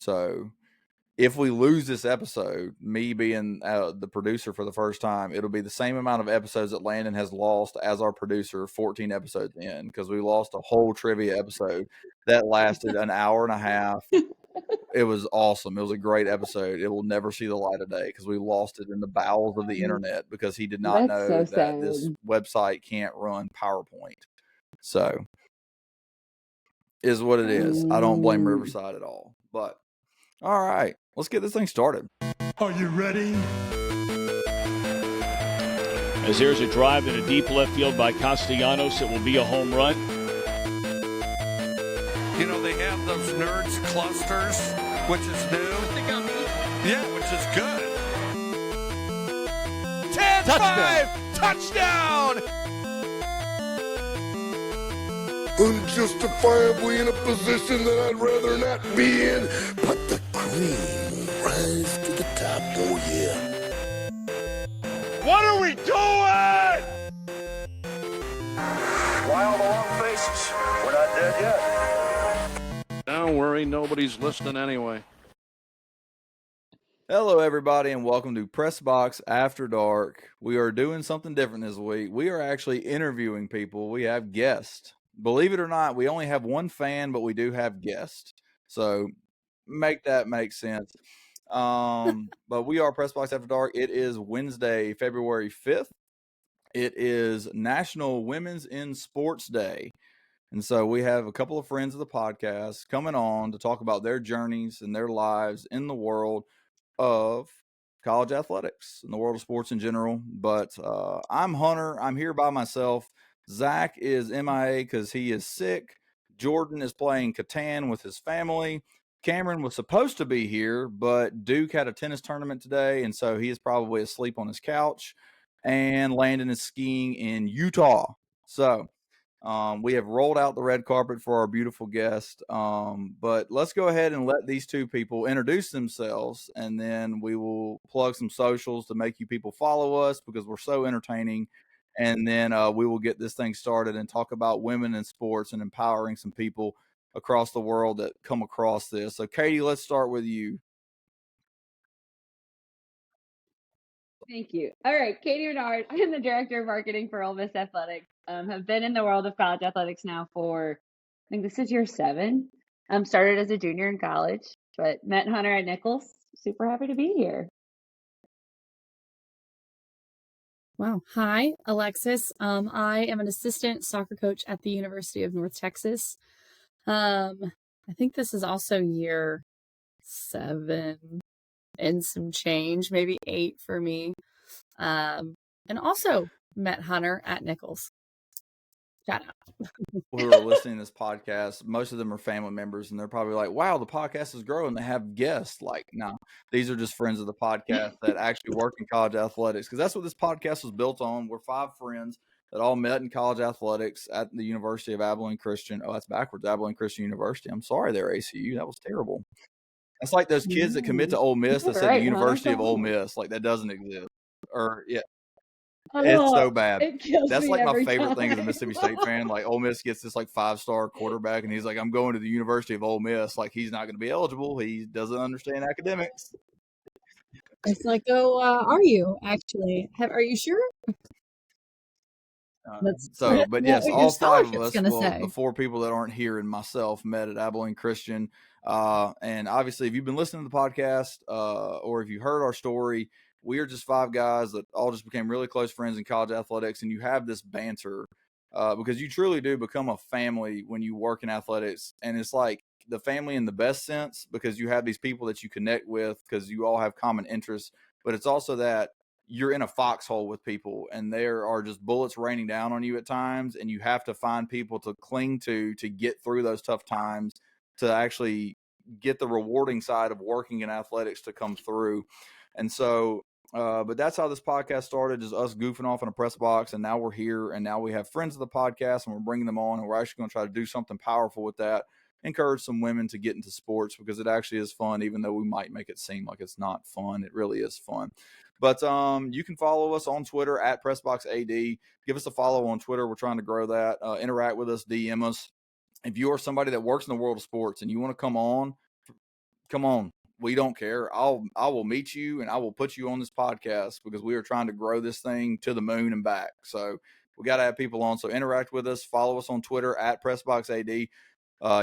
So if we lose this episode, me being the producer for the first time, it'll be the same amount of episodes that Landon has lost as our producer 14 episodes in, because we lost a whole trivia episode that lasted an hour and a half. It was awesome. It was a great episode. It will never see the light of day because we lost it in the bowels of the internet because he did not know that this website can't run PowerPoint. So is what it is. I don't blame Riverside at all. But all right, let's get this thing started. Are you ready? As there's a drive in a deep left field by Castellanos, it will be a home run. You know, they have those nerds clusters, which is new. Yeah, which is good. 10-5, touchdown! Unjustifiably in a position that I'd rather not be in, but the cream rise to the top, oh yeah. What are we doing? Wild long faces. We're not dead yet. Don't worry, nobody's listening anyway. Hello, everybody, and welcome to Press Box After Dark. We are doing something different this week. We are actually interviewing people. We have guests. Believe it or not, we only have one fan, but we do have guests. So make that make sense. But we are Press Box After Dark. It is Wednesday, February 5th. It is National Women's in Sports Day. And so we have a couple of friends of the podcast coming on to talk about their journeys and their lives in the world of college athletics and the world of sports in general. But I'm Hunter. I'm here by myself. Zach is MIA because he is sick. Jordan is playing Catan with his family. Cameron was supposed to be here, but Duke had a tennis tournament today, and so he is probably asleep on his couch. And Landon is skiing in Utah. So we have rolled out the red carpet for our beautiful guest. But let's go ahead and let these two people introduce themselves, and then we will plug some socials to make you people follow us because we're so entertaining. And then we will get this thing started and talk about women in sports and empowering some people across the world that come across this. So, Katie, let's start with you. Thank you. All right, Katie Renard. I am the director of marketing for Ole Miss Athletics. Have been in the world of college athletics now for, I think this is year 7. Started as a junior in college, but met Hunter at Nichols. Super happy to be here. Wow. Hi, Alexis. I am an assistant soccer coach at the University of North Texas. I think this is also year 7 and some change, maybe 8 for me. And also met Hunter at Nichols. Shout out. Who are listening to this podcast, most of them are family members, and they're probably like, wow, the podcast is growing. They have guests. Like, no, these are just friends of the podcast that actually work in college athletics, because that's what this podcast was built on. We're 5 friends that all met in college athletics at the University of Abilene Christian. Oh, that's backwards. Abilene Christian University. I'm sorry there, ACU. That was terrible. That's like those kids that commit to Ole Miss that said the University of Ole Miss. Like, that doesn't exist. Or, yeah. It's so bad. That's like my favorite thing as a Mississippi State fan. Like, Ole Miss gets this like 5-star quarterback, and he's like, I'm going to the University of Ole Miss. Like, he's not going to be eligible. He doesn't understand academics. It's like, are you actually? Are you sure? But yes, all 5 of us, the 4 people that aren't here and myself, met at Abilene Christian. And obviously, if you've been listening to the podcast, or if you heard our story, we are just 5 guys that all just became really close friends in college athletics, and you have this banter because you truly do become a family when you work in athletics. And it's like the family in the best sense, because you have these people that you connect with because you all have common interests. But it's also that you're in a foxhole with people, and there are just bullets raining down on you at times, and you have to find people to cling to get through those tough times, to actually get the rewarding side of working in athletics to come through. And so, but that's how this podcast started, is us goofing off in a press box. And now we're here, and now we have friends of the podcast, and we're bringing them on, and we're actually going to try to do something powerful with that, encourage some women to get into sports, because it actually is fun, even though we might make it seem like it's not fun. It really is fun. But you can follow us on Twitter at PressBoxAD. Give us a follow on Twitter. We're trying to grow that. Interact with us, DM us. If you are somebody that works in the world of sports and you want to come on, come on. We don't care. I will meet you and I will put you on this podcast because we are trying to grow this thing to the moon and back. So we got to have people on. So interact with us. Follow us on Twitter at PressBoxAD.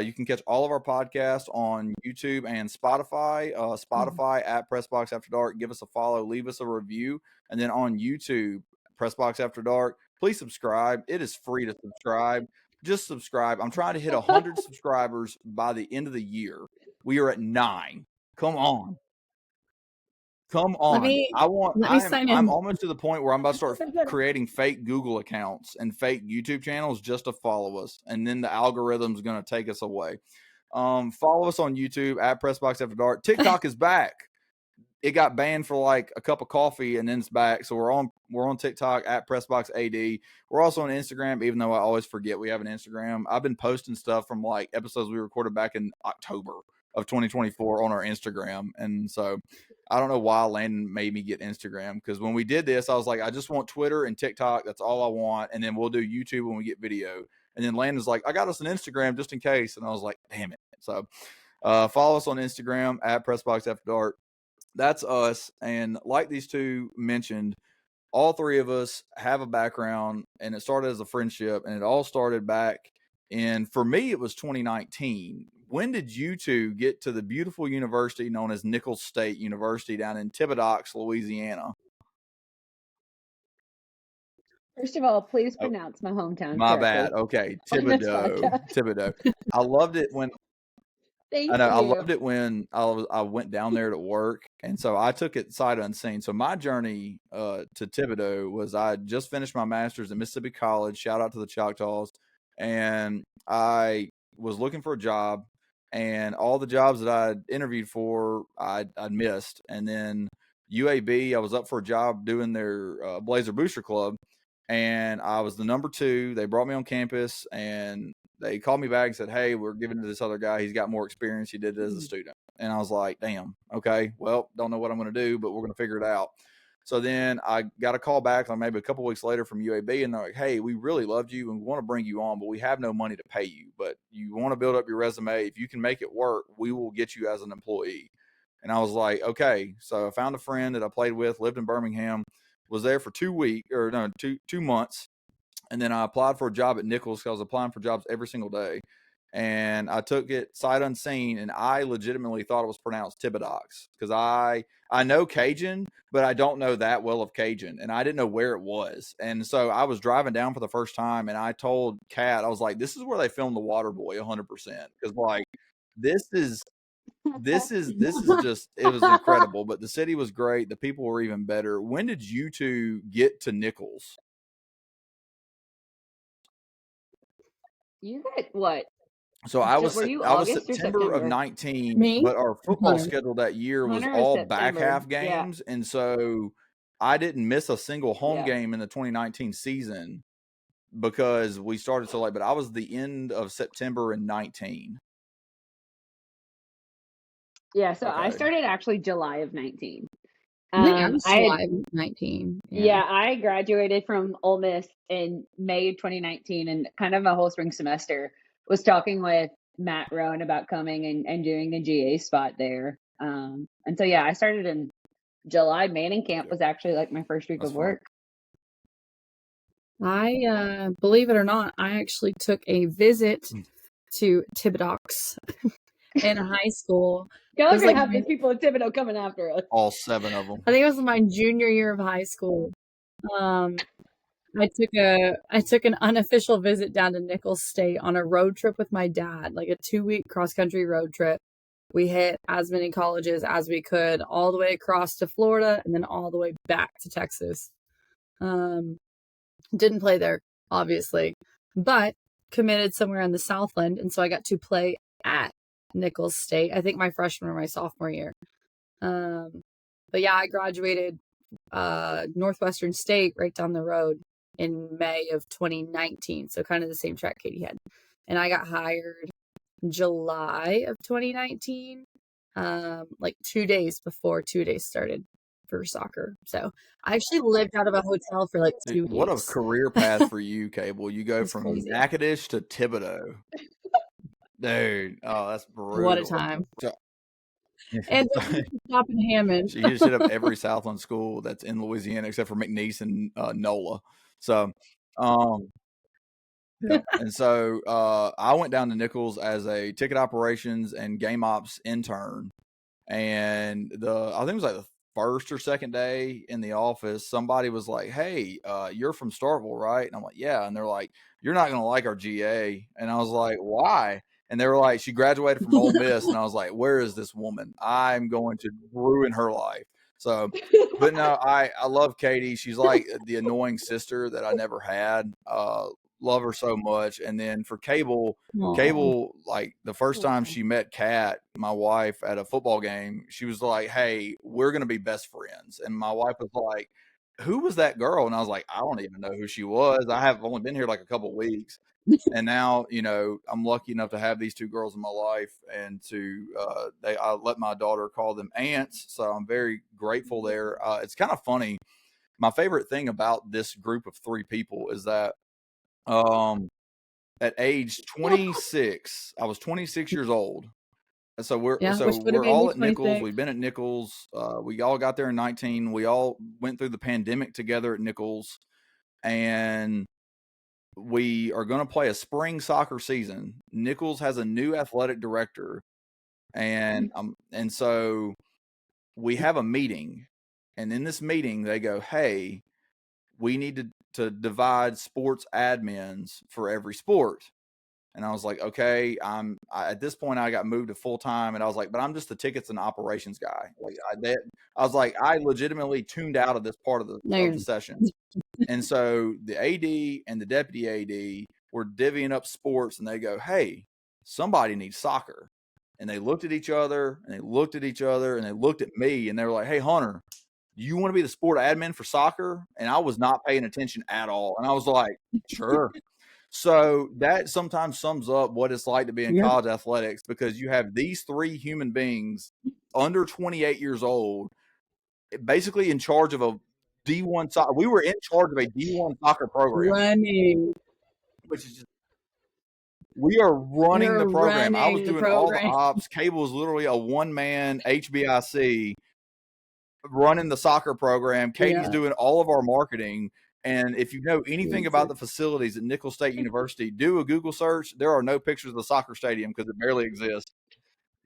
You can catch all of our podcasts on YouTube and Spotify. Spotify at Pressbox After Dark. Give us a follow. Leave us a review. And then on YouTube, Pressbox After Dark. Please subscribe. It is free to subscribe. Just subscribe. I'm trying to hit 100 subscribers by the end of the year. We are at 9. Come on. Come Let on. me sign I'm in. almost to the point where I'm about to start creating fake Google accounts and fake YouTube channels just to follow us. And then the algorithm's going to take us away. Follow us on YouTube at Pressbox After Dark. TikTok is back. It got banned for like a cup of coffee and then it's back. So we're on TikTok at PressBoxAD. We're also on Instagram, even though I always forget we have an Instagram. I've been posting stuff from like episodes we recorded back in October of 2024 on our Instagram. And so I don't know why Landon made me get Instagram, because when we did this, I was like, I just want Twitter and TikTok. That's all I want. And then we'll do YouTube when we get video. And then Landon's like, I got us an Instagram just in case. And I was like, damn it. So follow us on Instagram at PressBoxAfterDark. That's us. And like these two mentioned, all three of us have a background, and it started as a friendship, and it all started back in, for me, it was 2019. When did you two get to the beautiful university known as Nicholls State University down in Thibodaux, Louisiana? First of all, please pronounce my hometown My correctly. bad. Okay, on this Thibodaux. podcast. Thibodaux. I loved it when Thank I know you. I loved it when I went down there to work, and so I took it sight unseen. So my journey to Thibodaux was, I just finished my master's at Mississippi College. Shout out to the Choctaws, and I was looking for a job, and all the jobs that I interviewed for, I'd missed. And then UAB, I was up for a job doing their Blazer Booster Club, and I was the number 2. They brought me on campus, and they called me back and said, hey, we're giving it to this other guy. He's got more experience. He did it as a student. And I was like, damn, okay, well, don't know what I'm going to do, but we're going to figure it out. So then I got a call back like maybe a couple weeks later from UAB, and they're like, hey, we really loved you and we want to bring you on, but we have no money to pay you. But you want to build up your resume. If you can make it work, we will get you as an employee. And I was like, okay. So I found a friend that I played with, lived in Birmingham, was there for 2 months. And then I applied for a job at Nicholls, because I was applying for jobs every single day. And I took it sight unseen, and I legitimately thought it was pronounced Thibodaux, because I know Cajun, but I don't know that well of Cajun, and I didn't know where it was. And so I was driving down for the first time, and I told Kat, I was like, this is where they filmed The Waterboy 100%, because like this is just, it was incredible. But the city was great. The people were even better. When did you two get to Nicholls? You got what? So I was August or September of September? 19, Me? but our football Hunter. schedule that year was Hunter was all back September. half Yeah. games. And so I didn't miss a single home Yeah. game in the 2019 season because we started so late, but I was the end of September in 19. Yeah, so I Okay. started actually July of 19. I think I was July of 19. Yeah, I graduated from Ole Miss in May of 2019, and kind of a whole spring semester was talking with Matt Rowan about coming and doing the GA spot there. And so, yeah, I started in July. Manning camp was actually like my first week That's of fun. work. I, believe it or not, I actually took a visit to Thibodaux in high school. Y'all are was gonna like have the people in Thibodeau coming after us. All 7 of them. I think it was my junior year of high school. I took an unofficial visit down to Nicholls State on a road trip with my dad, like a 2-week cross country road trip. We hit as many colleges as we could, all the way across to Florida and then all the way back to Texas. Didn't play there, obviously, but committed somewhere in the Southland, and so I got to play at Nicholls State, I think my freshman or my sophomore year. But yeah, I graduated Northwestern State right down the road in May of 2019, so kind of the same track Katie had. And I got hired July of 2019, like 2 days before 2 days started for soccer. So I actually lived out of a hotel for like 2 weeks. What a career path for you, Cable. You go It's from crazy. Natchitoches to Thibodaux. Dude, oh, that's brutal. What a time. And then stop in Hammond. She just hit up every Southland school that's in Louisiana except for McNeese and NOLA. So, yeah. And so I went down to Nichols as a ticket operations and game ops intern. And I think it was like the first or second day in the office, somebody was like, "Hey, you're from Starkville, right?" And I'm like, "Yeah." And they're like, "You're not going to like our GA." And I was like, "Why?" And they were like, "She graduated from Ole Miss." And I was like, "Where is this woman? I'm going to ruin her life." So, but no, I love Katie. She's like the annoying sister that I never had. Love her so much. And then for Cable, like the first time she met Kat, my wife, at a football game, she was like, "Hey, we're going to be best friends." And my wife was like, "Who was that girl?" And I was like, "I don't even know who she was. I have only been here like a couple of weeks." And now, I'm lucky enough to have these two girls in my life, and I let my daughter call them aunts. So I'm very grateful there. It's kind of funny. My favorite thing about this group of three people is that, at age 26, I was 26 years old. And so which would have we're made me all at Nichols. 26. We've been at Nichols. We all got there in 19. We all went through the pandemic together at Nichols, and we are going to play a spring soccer season. Nichols has a new athletic director, and so we have a meeting, and in this meeting they go, "Hey, we need to divide sports admins for every sport." And I was like, "Okay." At this point I got moved to full time, and I was like, "But I'm just the tickets and operations guy." Like I was like, I legitimately tuned out of this part of the session. And so the AD and the deputy AD were divvying up sports, and they go, "Hey, somebody needs soccer." And they looked at each other, and they looked at each other, and they looked at me, and they were like, "Hey, Hunter, do you want to be the sport admin for soccer?" And I was not paying attention at all. And I was like, "Sure." So that sometimes sums up what it's like to be in college athletics, because you have these three human beings under 28 years old, basically in charge of a D1 soccer. We were in charge of a D1 soccer program, Running. which is just, we are running the program. I was running the doing all the program. ops. Cable was literally a one-man HBIC running the soccer program. Katie's doing all of our marketing. And if you know anything about the facilities at Nicholls State University, do a Google search. There are no pictures of the soccer stadium because it barely exists.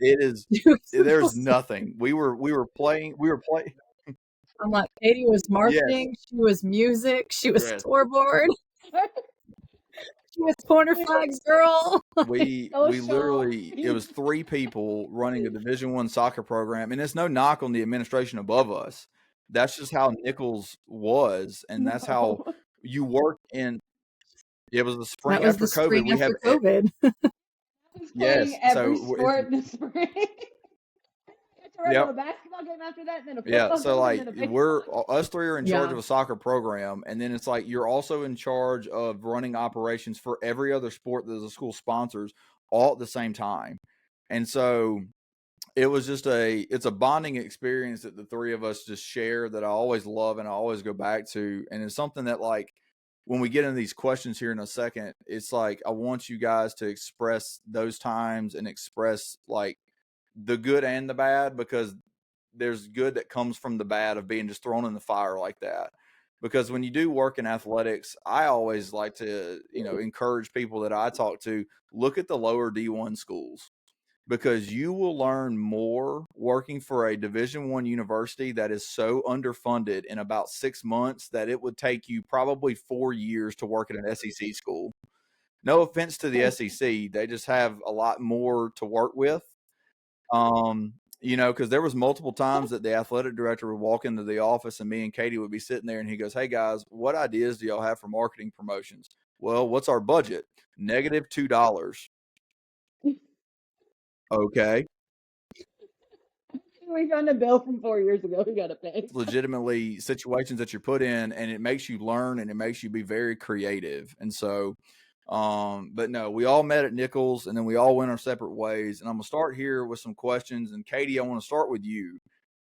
It is, there's nothing. We were playing. I'm like, Katie was Yes. marketing, she was music, she was Yes. scoreboard, she was corner flags girl. We literally, it was three people running a Division I soccer program, and it's no knock on the administration above us. That's just how Nichols was, and that's how you work in. It was the spring That was after the COVID. spring We after have COVID. Playing yes. every So sport in the spring. To run to yep. a basketball game after that, and then a Yeah, football so game, like and then a baseball. us three are in charge Yeah. of a soccer program, and then it's like you're also in charge of running operations for every other sport that the school sponsors all at the same time. And so it was just it's a bonding experience that the three of us just share that I always love and I always go back to. And it's something that, like, when we get into these questions here in a second, it's like I want you guys to express those times and express like the good and the bad, because there's good that comes from the bad of being just thrown in the fire like that. Because when you do work in athletics, I always like to, encourage people that I talk to, look at the lower D1 schools, because you will learn more working for a Division I university that is so underfunded in about 6 months that it would take you probably 4 years to work at an SEC school. No offense to the SEC, they just have a lot more to work with. Because there was multiple times that the athletic director would walk into the office and me and Katie would be sitting there, and he goes, "Hey guys, what ideas do y'all have for marketing promotions?" "Well, what's our budget?" -$2. Okay. We found a bill from 4 years ago. We got to pay. Legitimately situations that you're put in, and it makes you learn and it makes you be very creative. And so, but no, we all met at Nichols, and then we all went our separate ways. And I'm gonna start here with some questions. And Katie, I want to start with you,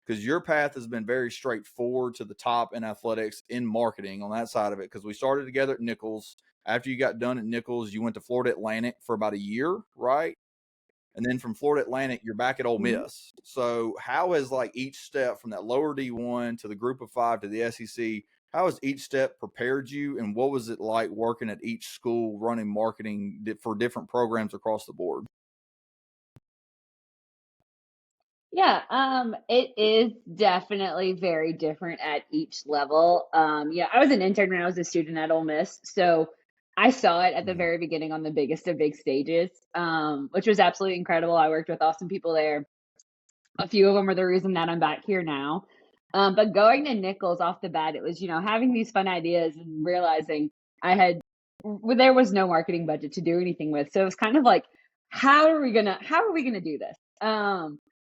because your path has been very straightforward to the top in athletics, in marketing on that side of it. Because we started together at Nichols. After you got done at Nichols, you went to Florida Atlantic for about a year, right? and then from Florida Atlantic, you're back at Ole Miss. So how has like each step from that lower D1 to the Group of 5 to the SEC, how has each step prepared you, and what was it like working at each school running marketing for different programs across the board? Yeah, it is definitely very different at each level. Yeah, I was an intern when I was a student at Ole Miss, so I saw it at the very beginning on the biggest of big stages, which was absolutely incredible. I worked with awesome people there. A few of them are the reason that I'm back here now. But going to Nichols off the bat, it was, having these fun ideas and realizing there was no marketing budget to do anything with. So it was kind of like, how are we gonna do this?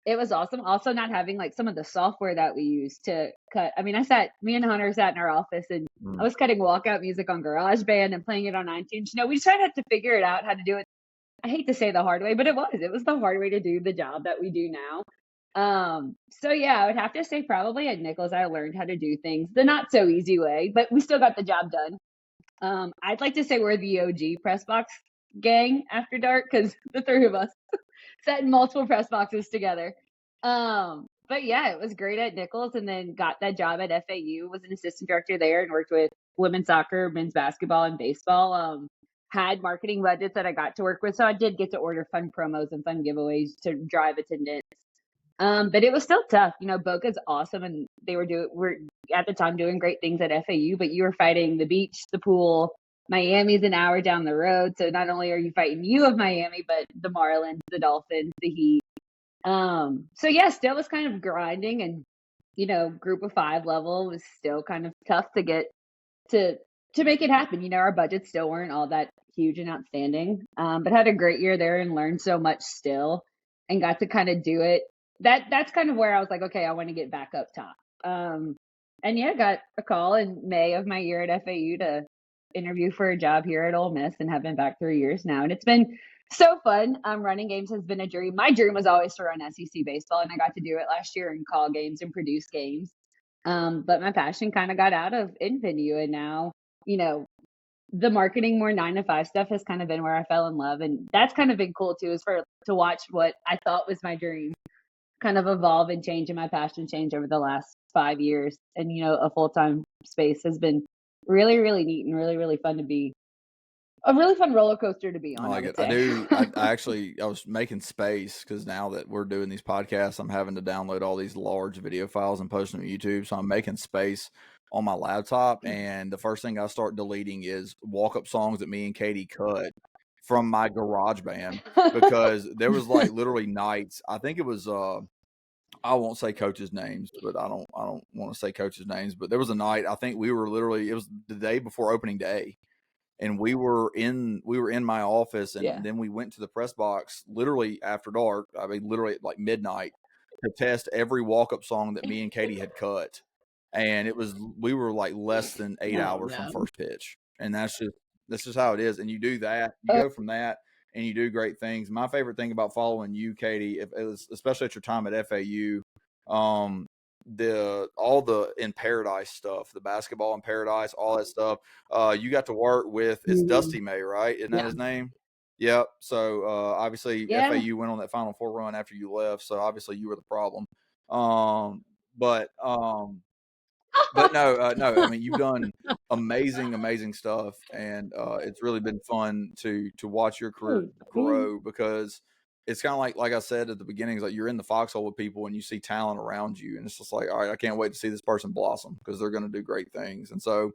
It was awesome. Also not having like some of the software that we use to cut. I mean, me and Hunter sat in our office and I was cutting walkout music on GarageBand and playing it on iTunes. We just tried to figure it out how to do it. I hate to say the hard way, but it was the hard way to do the job that we do now. So yeah, I would have to say probably at Nichols, I learned how to do things the not so easy way, but we still got the job done. I'd like to say we're the OG press box gang after dark because the three of us sat in multiple press boxes together. But yeah, it was great at Nichols, and then got that job at FAU, was an assistant director there and worked with women's soccer, men's basketball, and baseball. Had marketing budgets that I got to work with. So I did get to order fun promos and fun giveaways to drive attendance. But it was still tough. Boca's awesome, and they were at the time doing great things at FAU, but you were fighting the beach, the pool. Miami's an hour down the road. So not only are you fighting U of Miami, but the Marlins, the Dolphins, the Heat. So yeah, still was kind of grinding, and, Group of 5 level was still kind of tough to get to make it happen. Our budgets still weren't all that huge and outstanding. But had a great year there and learned so much still and got to kind of do it. That's kind of where I was like, okay, I want to get back up top. And yeah, got a call in May of my year at FAU to interview for a job here at Ole Miss, and have been back 3 years now. And it's been so fun. Running games has been a dream. My dream was always to run SEC baseball, and I got to do it last year and call games and produce games. But my passion kind of got out of in venue, and now, the marketing more 9 to 5 stuff has kind of been where I fell in love. And that's kind of been cool too, is to watch what I thought was my dream kind of evolve and change, and my passion change over the last 5 years. And, a full-time space has been really, really neat and really, really fun to be. A really fun roller coaster to be on. I like I it. I do. I was making space because now that we're doing these podcasts, I'm having to download all these large video files and post them to YouTube. So I'm making space on my laptop, and the first thing I start deleting is walk-up songs that me and Katie cut from my garage band, because there was like literally nights. I think it was I won't say coaches' names, but I don't want to say coaches' names, but there was a night, I think it was the day before opening day, and we were in my office, and then we went to the press box literally after dark. I mean, literally at like midnight, to test every walk-up song that me and Katie had cut. And we were like less than 8 hours from first pitch. And that's just how it is. And you do that, you go from that, and you do great things. My favorite thing about following you, Katie, especially at your time at FAU, all the In Paradise stuff, the basketball in Paradise, all that stuff. You got to work with, it's Dusty May, right? Isn't that his name? Yep. So obviously FAU went on that Final Four run after you left. So obviously you were the problem. But no, I mean, you've done amazing stuff, and it's really been fun to watch your career grow, because it's kind of like I said at the beginning, it's like you're in the foxhole with people and you see talent around you, and it's just like, all right, I can't wait to see this person blossom, because they're going to do great things. And so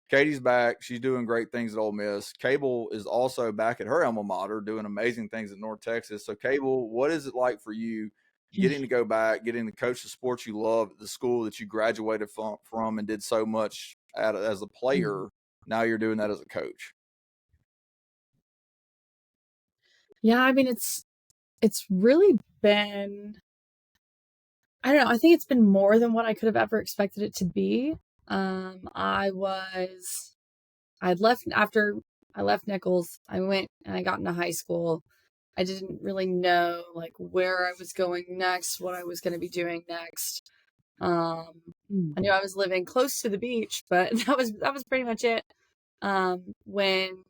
Katie's back. She's doing great things at Ole Miss. Cable is also back at her alma mater doing amazing things at North Texas. So Cable, what is it like for you getting to go back, getting to coach the sports you love at the school that you graduated from and did so much at as a player? Now you're doing that as a coach. Yeah, I mean, it's really been, I don't know, I think it's been more than what I could have ever expected it to be. After I left Nichols, I went and I got into high school. I didn't really know like where I was going next, what I was going to be doing next. I knew I was living close to the beach, but that was pretty much it. When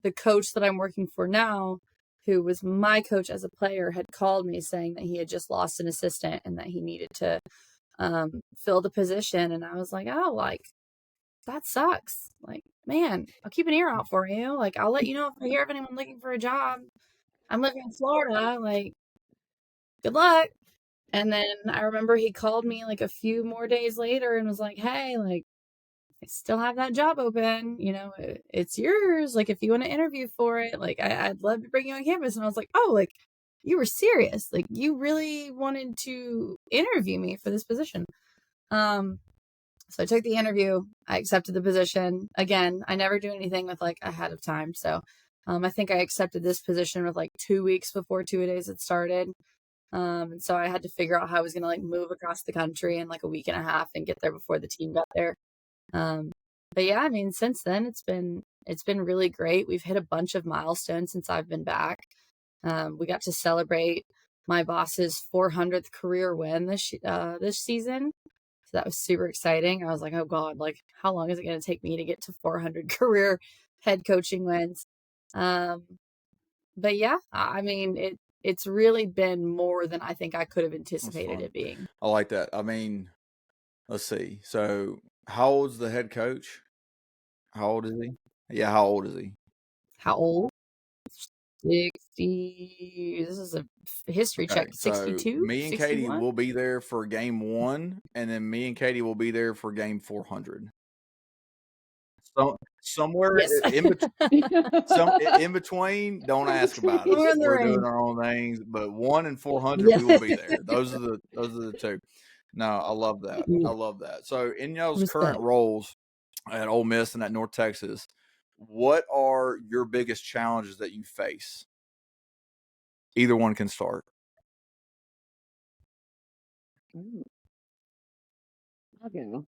the coach that I'm working for now, who was my coach as a player, had called me saying that he had just lost an assistant and that he needed to fill the position. And I was like, oh, like, that sucks. Like, man, I'll keep an ear out for you. Like, I'll let you know if I hear of anyone looking for a job. I'm living in Florida. Like, good luck. And then I remember he called me like a few more days later and was like, hey, like, I still have that job open. You know, it's yours. Like, if you want to interview for it, like, I'd love to bring you on campus. And I was like, oh, like, you were serious. Like, you really wanted to interview me for this position. So I took the interview. I accepted the position. Again, I never do anything with like ahead of time. So I think I accepted this position with like 2 weeks before 2-a-days had started. And so I had to figure out how I was going to like move across the country in like a week and a half and get there before the team got there. But yeah, I mean, since then it's been really great. We've hit a bunch of milestones since I've been back. We got to celebrate my boss's 400th career win this season. So that was super exciting. I was like, oh God, like how long is it going to take me to get to 400 career head coaching wins? But yeah, I mean, it's really been more than I think I could have anticipated it being. I like that. I mean, let's see. So how old's the head coach? How old is he? Yeah, how old is he? How old? 60. This is a history check. 62. So me and 61? Katie will be there for game 1, and then me and Katie will be there for game 400. So somewhere Yes. in between, don't ask about us. We're in the We're range. doing our own things, but 1 and 400, we will be there. Those are the two. No, I love that. I love that. So in y'all's current roles at Ole Miss and at North Texas, what are your biggest challenges that you face? Either one can start. I'll go.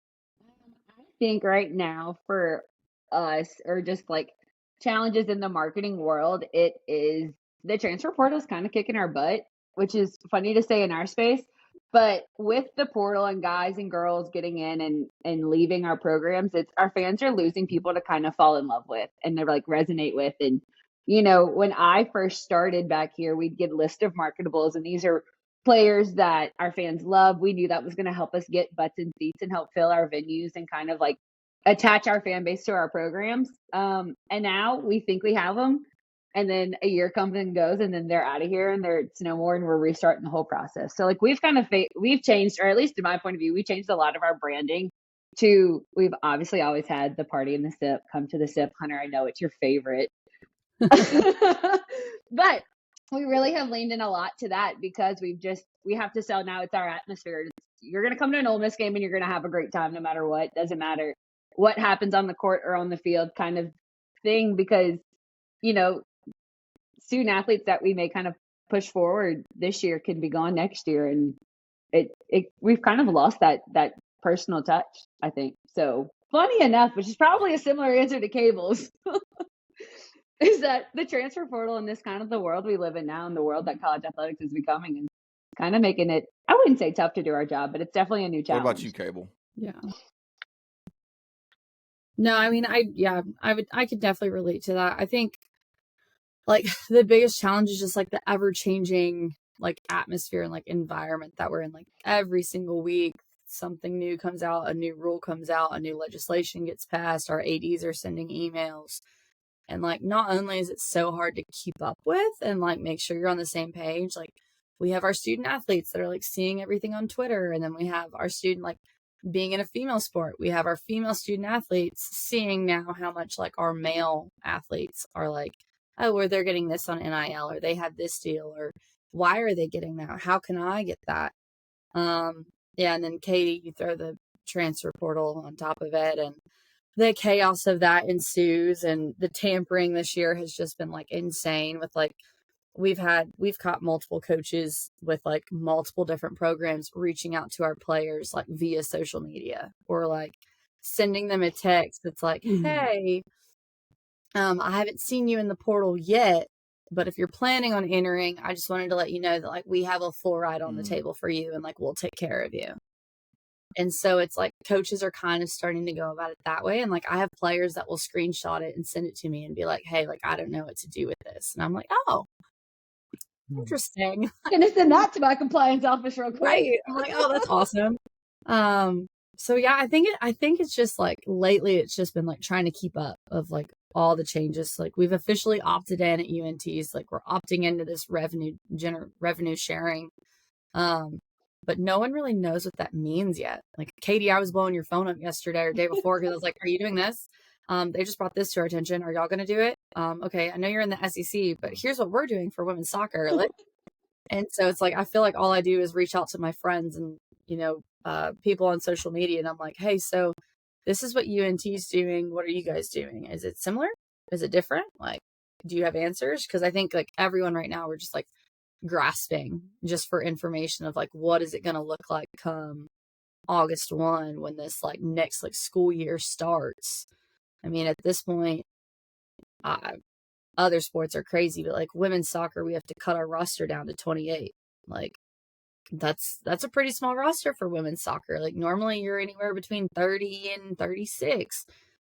I think right now for us, or just like challenges in the marketing world, it is the transfer portal is kind of kicking our butt, which is funny to say in our space. But with the portal and guys and girls getting in and leaving our programs, it's our fans are losing people to kind of fall in love with and they're like resonate with. And you know, when I first started back here, we'd get a list of marketables, and these are players that our fans love. We knew that was going to help us get butts and seats and help fill our venues and kind of like attach our fan base to our programs. And now we think we have them. And then a year comes and goes, and then they're out of here and it's no more, and we're restarting the whole process. So like we've kind of we've changed, or at least in my point of view, we changed a lot of our branding to, we've obviously always had the party in the SIP, come to the SIP. Hunter, I know it's your favorite. But we really have leaned in a lot to that because we have to sell now. It's our atmosphere. You're going to come to an Ole Miss game and you're going to have a great time no matter what. Doesn't matter what happens on the court or on the field kind of thing, because, you know, student athletes that we may kind of push forward this year can be gone next year. And we've kind of lost that personal touch, I think. So funny enough, which is probably a similar answer to Cable's, is that the transfer portal in this kind of the world we live in now, and the world that college athletics is becoming, is kind of making it, I wouldn't say tough to do our job, but it's definitely a new challenge. What about you, Cable? Yeah. No, I mean, I could definitely relate to that. I think like the biggest challenge is just like the ever changing like atmosphere and like environment that we're in. Like every single week, something new comes out, a new rule comes out, a new legislation gets passed, our ADs are sending emails. And like, not only is it so hard to keep up with and like make sure you're on the same page, like we have our student athletes that are like seeing everything on Twitter. And then we have our student, like being in a female sport, we have our female student athletes seeing now how much like our male athletes are like, oh, or they're getting this on NIL, or they have this deal, or why are they getting that? How can I get that? Yeah. And then Katie, you throw the transfer portal on top of it, and the chaos of that ensues, and the tampering this year has just been like insane with like, we've caught multiple coaches with like multiple different programs reaching out to our players like via social media, or like sending them a text that's like, hey, I haven't seen you in the portal yet, but if you're planning on entering, I just wanted to let you know that like we have a full ride on the table for you, and like we'll take care of you. And so it's like coaches are kind of starting to go about it that way. And like I have players that will screenshot it and send it to me and be like, hey, like I don't know what to do with this. And I'm like, oh, Interesting. Gonna send that to my compliance office real quick. Right. I'm like, oh, that's awesome. So yeah, I think it's just like lately it's just been like trying to keep up of like all the changes. Like we've officially opted in at UNT's, like we're opting into this revenue sharing. But no one really knows what that means yet. Like Katie, I was blowing your phone up yesterday or day before because I was like, are you doing this? They just brought this to our attention. Are y'all gonna do it? Okay, I know you're in the SEC, but here's what we're doing for women's soccer. Like, and so it's like I feel like all I do is reach out to my friends and people on social media, and I'm like, hey, so this is what UNT's doing. What are you guys doing? Is it similar? Is it different? Like, do you have answers? Because I think like everyone right now, we're just like grasping just for information of like, what is it going to look like come August 1 when this like next like school year starts? I mean, at this point, other sports are crazy, but like women's soccer, we have to cut our roster down to 28. Like, that's a pretty small roster for women's soccer. Like normally you're anywhere between 30 and 36.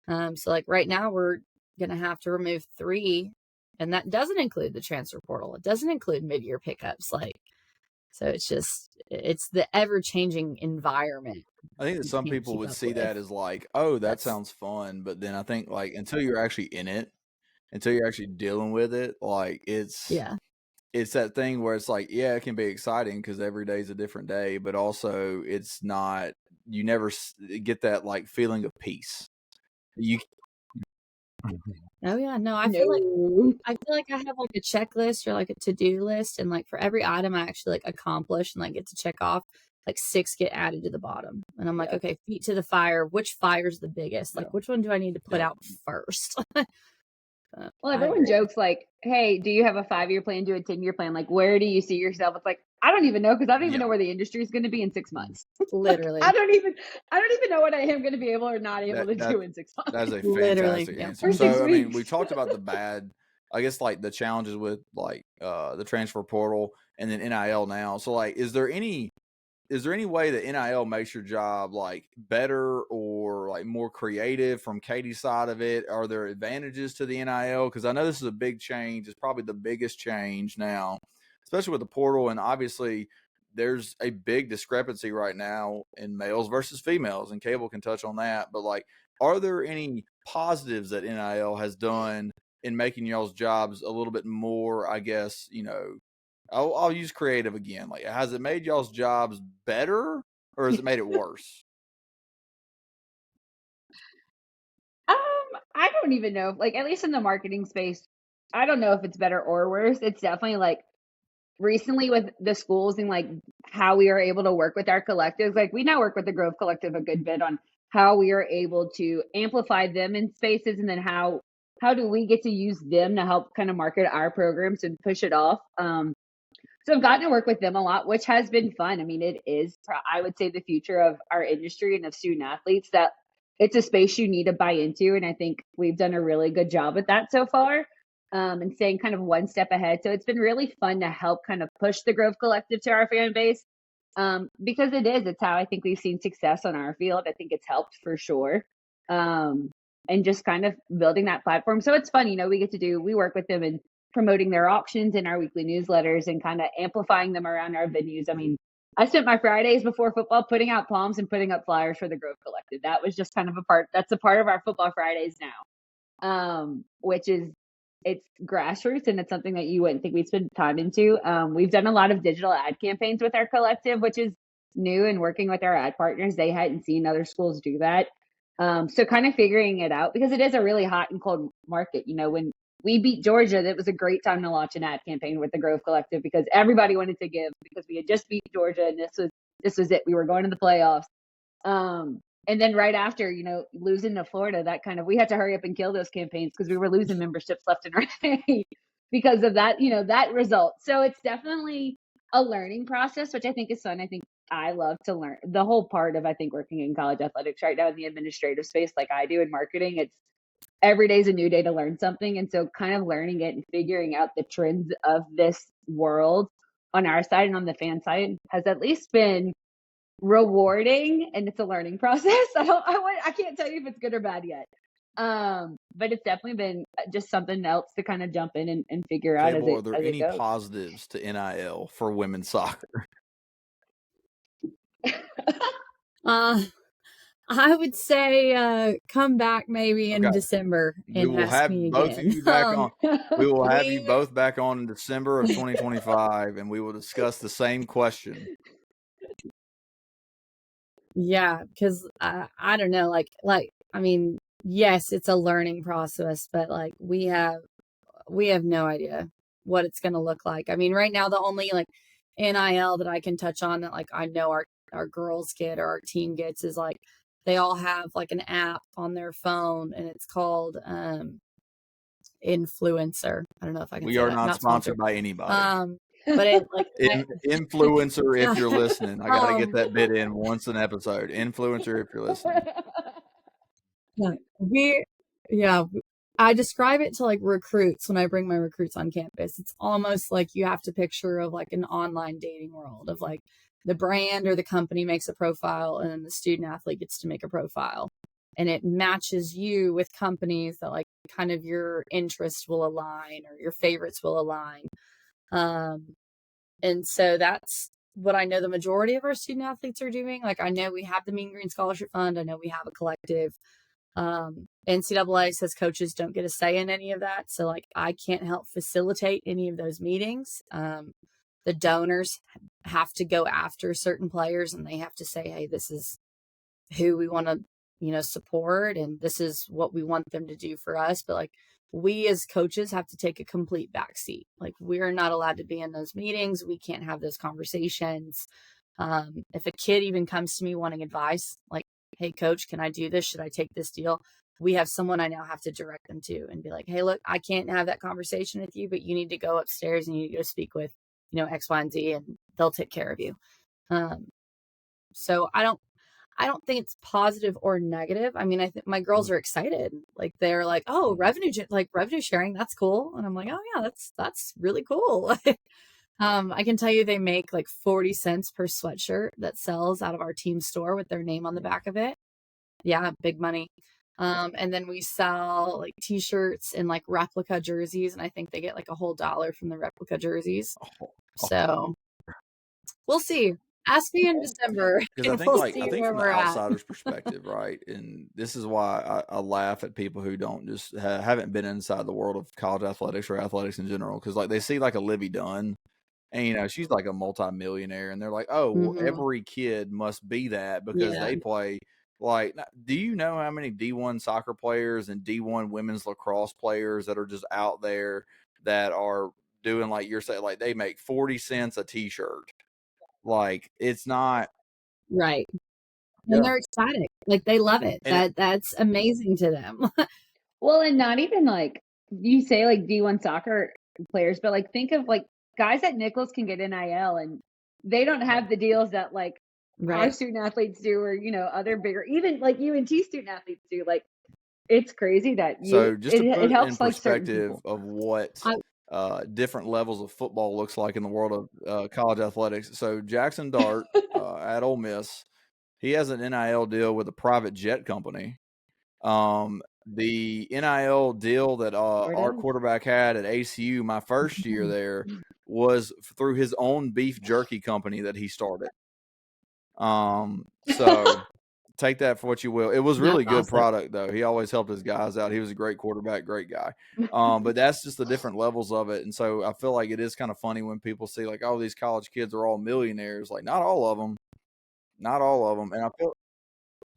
So like right now we're gonna have to remove 3, and that doesn't include the transfer portal. It doesn't include mid-year pickups. Like, so it's the ever-changing environment. I think that some people would see that as like, oh, that sounds fun, but then I think like until you're actually in it, until you're actually dealing with it, like it's that thing where it's like, yeah, it can be exciting because every day is a different day, but also it's not, you never get that like feeling of peace. Oh yeah, no, I feel like I have like a checklist or like a to-do list, and like for every item I actually like accomplish and like get to check off, like 6 get added to the bottom. And I'm like, okay, feet to the fire, which fire's the biggest? Like which one do I need to put out first? Well, everyone jokes like, hey, do you have a 5-year plan, do a 10-year plan? Like, where do you see yourself? It's like, I don't even know, because I don't even know where the industry is going to be in 6 months. Literally. Like, I don't even know what I am going to be able or not able to do in 6 months. That's a fantastic answer. So, I mean, we talked about the bad, I guess, like the challenges with like the transfer portal and then NIL now. So, like, is there any way that NIL makes your job like better or like more creative from Katie's side of it? Are there advantages to the NIL? Because I know this is a big change. It's probably the biggest change now, especially with the portal. And obviously there's a big discrepancy right now in males versus females, and Cable can touch on that. But like, are there any positives that NIL has done in making y'all's jobs a little bit more, I guess, I'll use creative again. Like, has it made y'all's jobs better or has it made it worse? I don't even know. Like, at least in the marketing space, I don't know if it's better or worse. It's definitely like recently with the schools and like how we are able to work with our collectives. Like, we now work with the Grove Collective a good bit on how we are able to amplify them in spaces, and then how do we get to use them to help kind of market our programs and push it off. So I've gotten to work with them a lot, which has been fun. I mean, it is, I would say, the future of our industry and of student athletes, that it's a space you need to buy into. And I think we've done a really good job with that so far, and staying kind of one step ahead. So it's been really fun to help kind of push the Grove Collective to our fan base, because it's how I think we've seen success on our field. I think it's helped for sure. And just kind of building that platform. So it's fun, we work with them and promoting their auctions in our weekly newsletters and kind of amplifying them around our venues. I mean, I spent my Fridays before football putting out palms and putting up flyers for the Grove Collective. That was just kind of that's a part of our football Fridays now, which is, it's grassroots, and it's something that you wouldn't think we'd spend time into. We've done a lot of digital ad campaigns with our collective, which is new, and working with our ad partners. They hadn't seen other schools do that. So kind of figuring it out, because it is a really hot and cold market. When we beat Georgia, that was a great time to launch an ad campaign with the Grove Collective, because everybody wanted to give, because we had just beat Georgia and this was it. We were going to the playoffs. And then right after, losing to Florida, we had to hurry up and kill those campaigns because we were losing memberships left and right because of that, that result. So it's definitely a learning process, which I think is fun. I think I love to learn the whole part of, I think, working in college athletics right now in the administrative space, like I do in marketing. It's every day is a new day to learn something. And so kind of learning it and figuring out the trends of this world on our side and on the fan side has at least been rewarding, and it's a learning process. I can't tell you if it's good or bad yet. but it's definitely been just something else to kind of jump in and figure out Cable, are as there it any goes. positives to NIL for women's soccer? Uh, I would say come back maybe in Okay. December We and will ask have me both of again. you back on. We will have you We both back on in December of 2025, and we will discuss the same question. Yeah, because I don't know, I mean, yes, it's a learning process, but like we have no idea what it's gonna look like. I mean, right now the only like NIL that I can touch on that like I know our girls get or our team gets is like they all have like an app on their phone and it's called Influencer. I don't know if I can We say are that. not Not sponsored sponsored. by anybody. But it like Influencer, if you're listening, I gotta get um that bit in once an episode. Influencer, if you're listening. yeah, we yeah, I describe it to like recruits when I bring my recruits on campus. It's almost like you have to picture of like an online dating world of like the brand or the company makes a profile and then the student athlete gets to make a profile. And it matches you with companies that like kind of your interests will align or your favorites will align. Um, and so that's what I know the majority of our student athletes are doing. Like I know we have the Mean Green Scholarship Fund. I know we have a collective. NCAA says coaches don't get a say in any of that. So like I can't help facilitate any of those meetings. The donors have to go after certain players and they have to say, hey, this is who we want to, support and this is what we want them to do for us. But like we as coaches have to take a complete backseat. Like we're not allowed to be in those meetings. We can't have those conversations. If a kid even comes to me wanting advice, like, hey, coach, can I do this? Should I take this deal? We have someone I now have to direct them to and be like, hey, look, I can't have that conversation with you, but you need to go upstairs and you need to go speak with, X, Y, and Z, and they'll take care of you. So I don't think it's positive or negative. I mean, I think my girls are excited. Like they're like, "Oh, revenue sharing, that's cool." And I'm like, "Oh yeah, that's really cool." I can tell you they make like 40 cents per sweatshirt that sells out of our team store with their name on the back of it. Yeah, big money. And then we sell like t-shirts and like replica jerseys, and I think they get like a whole $1 from the replica jerseys. So we'll see. Ask me in December Because and we'll see I think where from the we're at. outsider's perspective, right? And this is why I laugh at people who don't just haven't been inside the world of college athletics or athletics in general. Because like they see like a Livy Dunn, and she's like a multimillionaire, and they're like, oh, well, Mm-hmm. every kid must be that because Yeah. they play. Like, do you know how many D1 soccer players and D1 women's lacrosse players that are just out there that are doing like you're saying, like they make 40 cents a t-shirt? Like, it's not. Right. And Yeah. they're ecstatic. Like they love it. And That's amazing to them. Well, and not even like you say like D1 soccer players, but like think of like guys at Nichols can get NIL and they don't have the deals that like our Right. student athletes do or other bigger even like UNT student athletes do. Like it's crazy that so just to it put it in helps like certain perspective people. of what I different levels of football looks like in the world of college athletics. So Jackson Dart at Ole Miss, he has an NIL deal with a private jet company. The NIL deal that Sure our does. quarterback had at ACU my first year there was through his own beef jerky company that he started. So take that for what you will. It was really That's good awesome. product though. He always helped his guys out. He was a great quarterback, great guy. But that's just the different levels of it. And so I feel like it is kind of funny when people see like, oh, these college kids are all millionaires. Like not all of them, not all of them. And I feel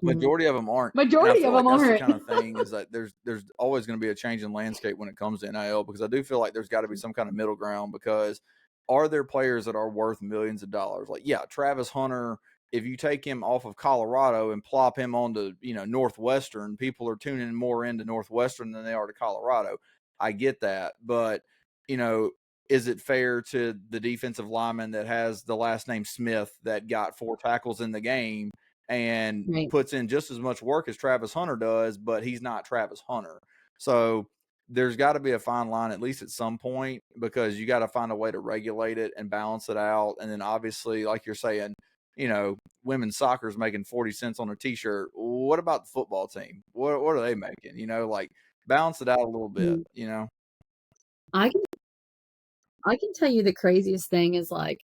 Mhm. majority of them aren't. And I Majority feel of like them that's the aren't. kind of thing is that there's always going to be a change in landscape when it comes to NIL because I do feel like there's got to be some kind of middle ground because are there players that are worth millions of dollars? Like, yeah, Travis Hunter, if you take him off of Colorado and plop him onto, Northwestern, people are tuning more into Northwestern than they are to Colorado. I get that. But, you know, is it fair to the defensive lineman that has the last name Smith that got 4 tackles in the game and Right. puts in just as much work as Travis Hunter does, but he's not Travis Hunter? So there's got to be a fine line, at least at some point, because you got to find a way to regulate it and balance it out. And then obviously, like you're saying, women's soccer is making 40 cents on a t-shirt. What about the football team? What are they making? Like balance it out a little bit, you know? I can tell you the craziest thing is like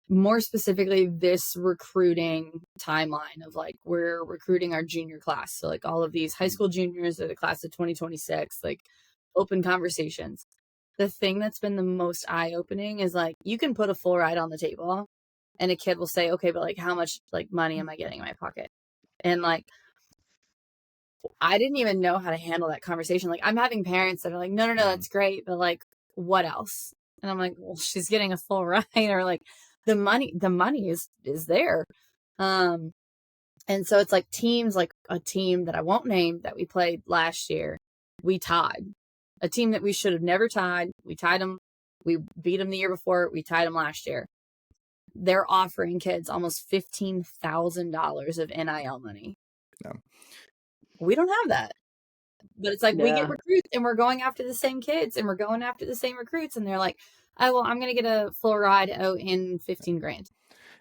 more specifically this recruiting timeline of like we're recruiting our junior class. So like all of these high school juniors are the class of 2026, like open conversations. The thing that's been the most eye-opening is like you can put a full ride on the table and a kid will say, okay, but like how much like money am I getting in my pocket? And like I didn't even know how to handle that conversation. Like I'm having parents that are like, no, that's great, but like what else? And I'm like, well, she's getting a full ride, or like the money is there. And so it's like teams, like a team that I won't name that we played last year, we tied. A team that we should have never tied. We tied them. We beat them the year before. We tied them last year. They're offering kids almost $15,000 of NIL money. Yeah. We don't have that. But it's like we Yeah. get recruits and we're going after the same kids and we're going after the same recruits. And they're like, oh, well, I'm going to get a full ride in 15 grand.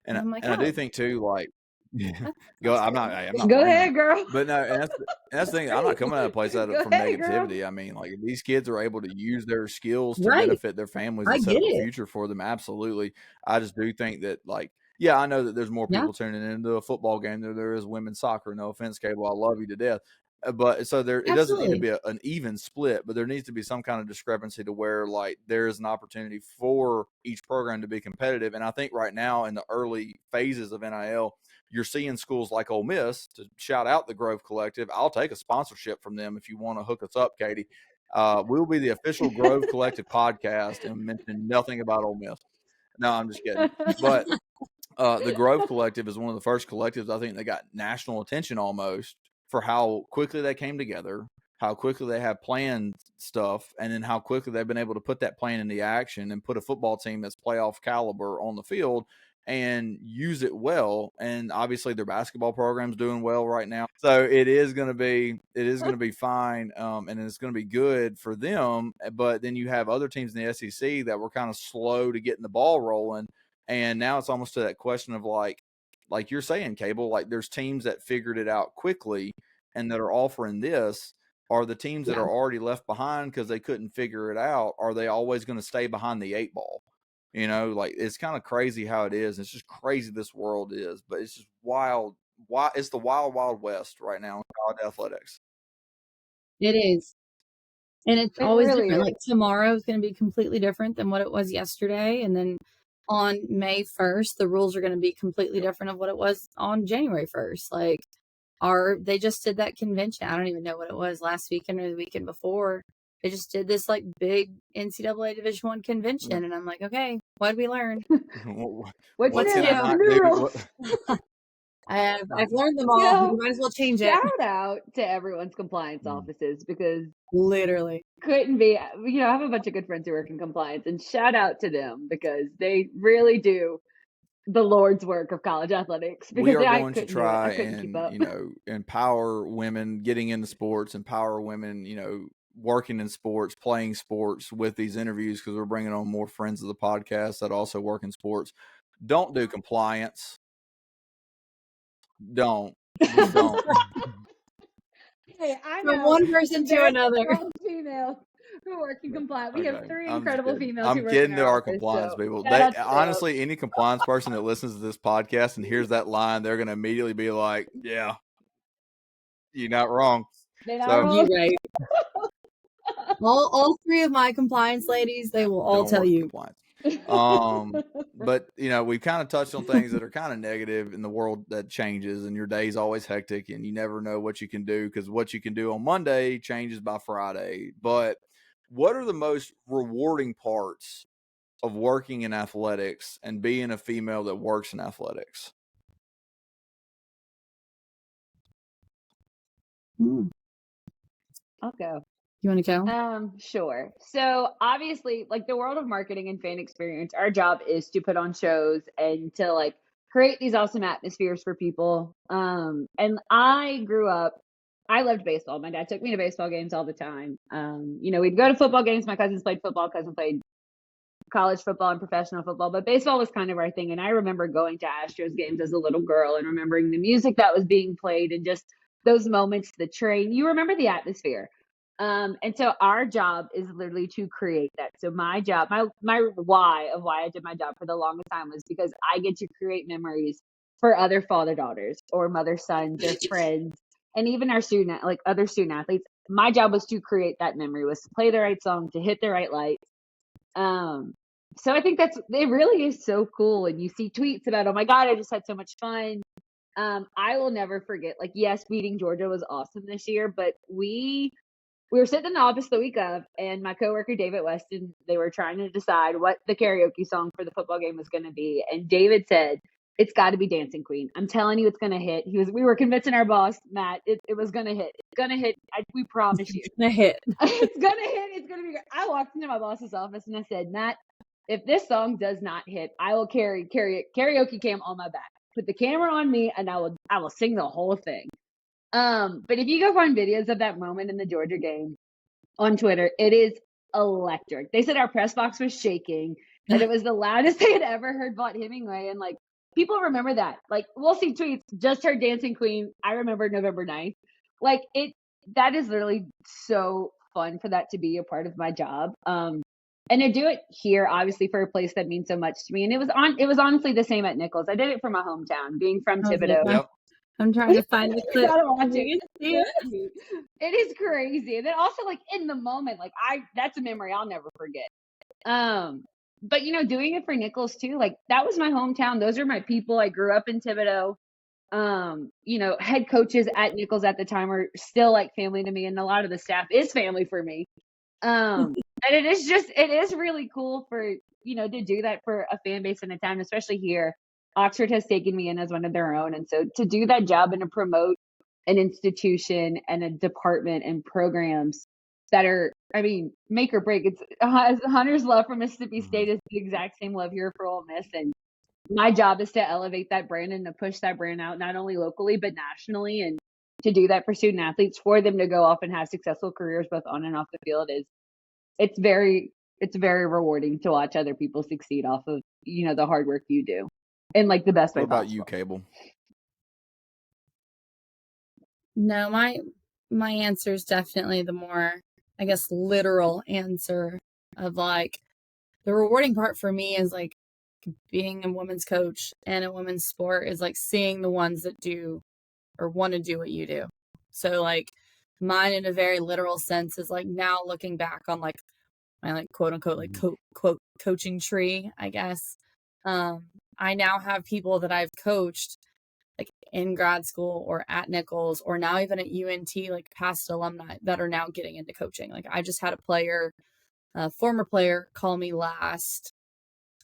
And I'm like, I do oh, think too, like, that's I'm not Go blaming ahead, you. girl. But no, and that's the thing. I'm not coming at a place Go from ahead, girl. negativity. I mean, like, if these kids are able to use their skills to Right. benefit their families I and set get up a it. future for them, absolutely. I just do think that, like, yeah, I know that there's more Yeah. people tuning into a football game than there is women's soccer. No offense, Cable, I love you to death. But so it doesn't need to be an even split, but there needs to be some kind of discrepancy to where like there is an opportunity for each program to be competitive. And I think right now in the early phases of NIL, you're seeing schools like Ole Miss, to shout out the Grove Collective. I'll take a sponsorship from them if you want to hook us up, Katie. We'll be the official Grove Collective podcast and mention nothing about Ole Miss. No, I'm just kidding. But the Grove Collective is one of the first collectives I think that got national attention almost for how quickly they came together, how quickly they have planned stuff, and then how quickly they've been able to put that plan into action and put a football team that's playoff caliber on the field and use it well. And obviously their basketball program's doing well right now. So it is going to be fine. And it's going to be good for them. But then you have other teams in the SEC that were kind of slow to getting the ball rolling. And now it's almost to that question of like you're saying, Cable, like there's teams that figured it out quickly and that are offering this. Are the teams that are already left behind because they couldn't figure it out, are they always going to stay behind the 8 ball? You know, like it's kind of crazy how it is. It's just crazy this world is, but it's just wild. It's the wild west right now in college athletics. It is. And it's It always really different. is. Like tomorrow is going to be completely different than what it was yesterday. And then on May 1st, the rules are going to be completely different of what it was on January 1st. Like they just did that convention. I don't even know what it was last weekend or the weekend before. They just did this like big NCAA Division I convention. And I'm like, okay, what did we learn? What's new? New rules. I've learned them all. You know, You might as well change it. Shout out to everyone's compliance offices because Literally. couldn't be, I have a bunch of good friends who work in compliance, and shout out to them because they really do the Lord's work of college athletics. Because We are I going to couldn't try keep up. and empower women getting into sports, empower women, working in sports, playing sports with these interviews, because we're bringing on more friends of the podcast that also work in sports. Don't do compliance. Just don't. Hey, I From know one person to another. Females who work in compliance. We have 3 I'm incredible females I'm who work kidding in to our office, compliance so people. shout They out to them. honestly, any compliance person that listens to this podcast and hears that line, they're going to immediately be like, "Yeah, you're not wrong." They're not So wrong. You're right. all 3 of my compliance ladies, they will all don't tell work you. compliance. But we've kind of touched on things that are kind of negative in the world that changes, and your day's always hectic, and you never know what you can do because what you can do on Monday changes by Friday. But what are the most rewarding parts of working in athletics and being a female that works in athletics? I'll go. You want to go? Sure. So obviously, like the world of marketing and fan experience, our job is to put on shows and to like create these awesome atmospheres for people. And I grew up, I loved baseball. My dad took me to baseball games all the time. We'd go to football games. My cousins played football. Cousin played college football and professional football, but baseball was kind of our thing. And I remember going to Astros games as a little girl and remembering the music that was being played and just those moments, the train. You remember the atmosphere. And so our job is literally to create that. So my job, my why of why I did my job for the longest time was because I get to create memories for other father daughters or mother sons or friends, and even our other student athletes. My job was to create that memory, was to play the right song, to hit the right light. So I think it really is so cool. And you see tweets about, oh my God, I just had so much fun. I will never forget, like, yes, beating Georgia was awesome this year, but we were sitting in the office the week of, and my coworker David Weston, they were trying to decide what the karaoke song for the football game was going to be, and David said, "It's got to be Dancing Queen. I'm telling you, it's going to hit." We were convincing our boss Matt it was going to hit. It's going to hit. We promise you. It's gonna hit. It's going to hit. It's going to be. I walked into my boss's office and I said, "Matt, if this song does not hit, I will carry karaoke cam on my back. Put the camera on me, and I will sing the whole thing." But if you go find videos of that moment in the Georgia game on Twitter, it is electric. They said our press box was shaking, and it was the loudest they had ever heard Vaught Hemingway. And like, people remember that. Like, we'll see tweets, just heard Dancing Queen. I remember November 9th. Like, that is literally so fun for that to be a part of my job. And to do it here, obviously, for a place that means so much to me. And it was honestly the same at Nichols. I did it for my hometown, being from Thibodeau. Yep. I'm trying to find the clip. Gotta watch it. It is crazy. And then also, like, in the moment, like, that's a memory I'll never forget. But doing it for Nichols too, like, that was my hometown. Those are my people. I grew up in Thibodeau. Head coaches at Nichols at the time are still like family to me, and a lot of the staff is family for me. And it is really cool for, to do that for a fan base in a town, especially here. Oxford has taken me in as one of their own. And so to do that job and to promote an institution and a department and programs that are, make or break. It's Hunter's love for Mississippi State is the exact same love here for Ole Miss. And my job is to elevate that brand and to push that brand out, not only locally, but nationally. And to do that for student athletes, for them to go off and have successful careers, both on and off the field, it's very rewarding to watch other people succeed off of, the hard work you do. In like the best way What about possible. you, Cable? No, my answer is definitely the more, I guess, literal answer of like the rewarding part for me is like being a women's coach and a women's sport is like seeing the ones that do or want to do what you do. So like mine in a very literal sense is like now looking back on like my like quote unquote like quote coaching tree, I guess. I now have people that I've coached like in grad school or at Nichols or now even at UNT, like past alumni that are now getting into coaching. Like I just had a former player call me last,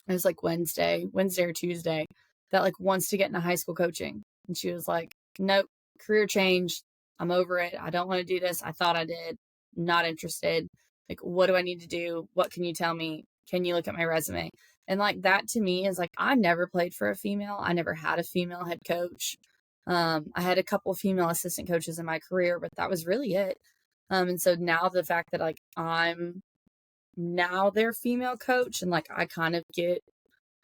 it was like Wednesday or Tuesday, that like wants to get into high school coaching. And she was like, nope, career change. I'm over it. I don't want to do this. I thought I did. Not interested. Like, what do I need to do? What can you tell me? Can you look at my resume? And like that to me is like, I never played for a female. I never had a female head coach. I had a couple female assistant coaches in my career, but that was really it. And so now the fact that like I'm now their female coach and like I kind of get,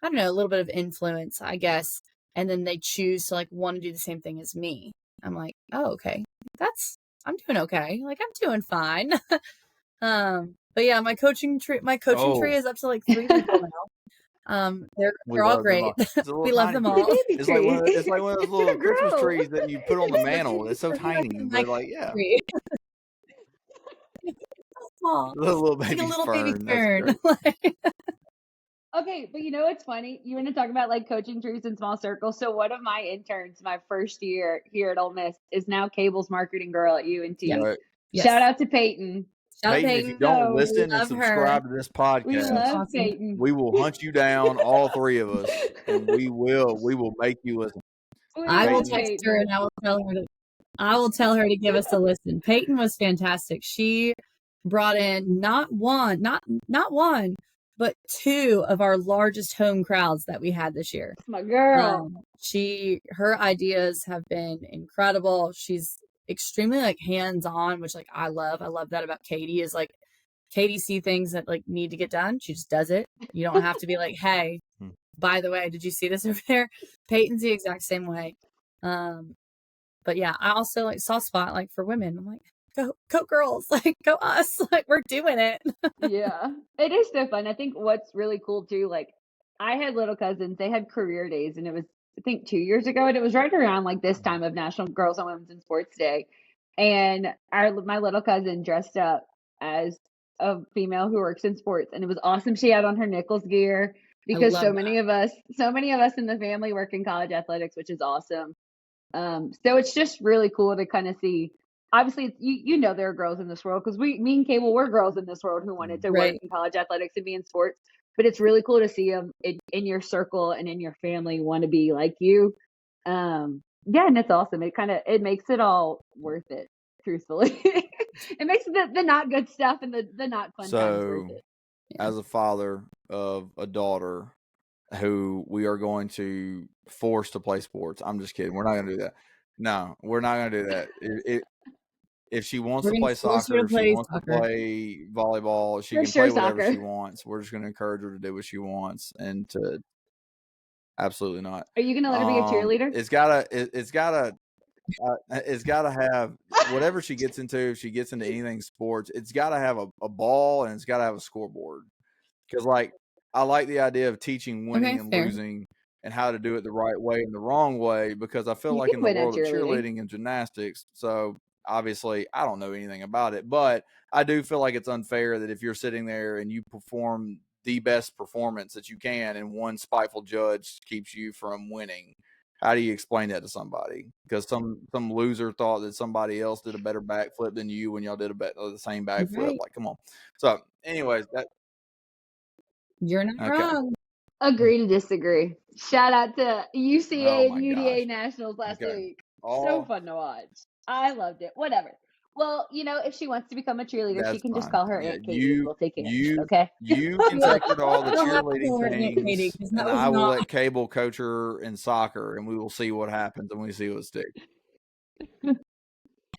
I don't know, a little bit of influence, I guess. And then they choose to like want to do the same thing as me. I'm like, oh, okay, I'm doing okay. Like I'm doing fine. But yeah, my coaching tree is up to like 3 people now. They're all great. We love them all. It's like one of those little Christmas trees that you put on the mantle. It's so tiny, but like yeah, Small. a little baby like a little fern. baby fern. Okay, but it's funny. You want to talk about like coaching trees in small circles. So one of my interns, my first year here at Ole Miss, is now Cable's marketing girl at UNT. Right. Yes. Shout out to Peyton. Peyton, if you don't listen and subscribe to this podcast, we love Peyton. We will hunt you down, all three of us, and we will make you listen. I will text her and I will tell her to give us a listen. Peyton was fantastic. She brought in not one, but 2 of our largest home crowds that we had this year. My girl. Her ideas have been incredible. She's extremely like hands-on, which like I love that about Katie is like Katie see things that like need to get done. She just does it. You don't have to be like, hey, by the way, did you see this over there? Peyton's the exact same way. But yeah, I also like saw spot like for women. I'm like, go girls, like go us, like we're doing it. Yeah, it is so fun. I think what's really cool too, like I had little cousins, they had career days, and it was I think 2 years ago, and it was right around like this time of National Girls and Women's in Sports Day, and my little cousin dressed up as a female who works in sports, and it was awesome. She had on her Nichols gear I because love so many of us in the family work in college athletics, which is awesome. So it's just really cool to kind of see. Obviously, you know there are girls in this world because me and Cable, we're girls in this world who wanted to work Right. in college athletics and be in sports. But it's really cool to see them in your circle and in your family want to be like you. Yeah, and it's awesome. It makes it all worth it. Truthfully, it makes the not good stuff and the not fun times worth So, it. as a father of a daughter who we are going to force to play sports, I'm just kidding. We're not going to do that. No, we're not going to do that. If she wants We're to gonna play force you soccer, to if she play wants to soccer. play volleyball, she For can sure, play whatever soccer. she wants. We're just going to encourage her to do what she wants, and to absolutely not. Are you gonna let her be a cheerleader? It's gotta it's gotta have whatever she gets into. If she gets into anything sports, it's gotta have a ball and it's gotta have a scoreboard. Because like I like the idea of teaching winning Okay, and fair. losing and how to do it the right way and the wrong way, because I feel You like can in the win at world of cheerleading. cheerleading and gymnastics, so obviously I don't know anything about it, but I do feel like it's unfair that if you're sitting there and you perform the best performance that you can and one spiteful judge keeps you from winning, how do you explain that to somebody? Because some loser thought that somebody else did a better backflip than you when y'all did the same backflip. Right. Like, come on. So, anyways, that You're not okay. wrong. Agree to disagree. Shout out to Oh UCA and my gosh. UDA Nationals last Okay. week. So All fun to watch. I loved it. Whatever. Well, if she wants to become a cheerleader, she that's can just fine. call her Yeah, Aunt Katie and we'll take care of it, you okay? you can take her to all the You'll have to cheerleading call her Aunt Katie things, because and that was I will not let Cable coach her in soccer, and we will see what happens, and we see what sticks. an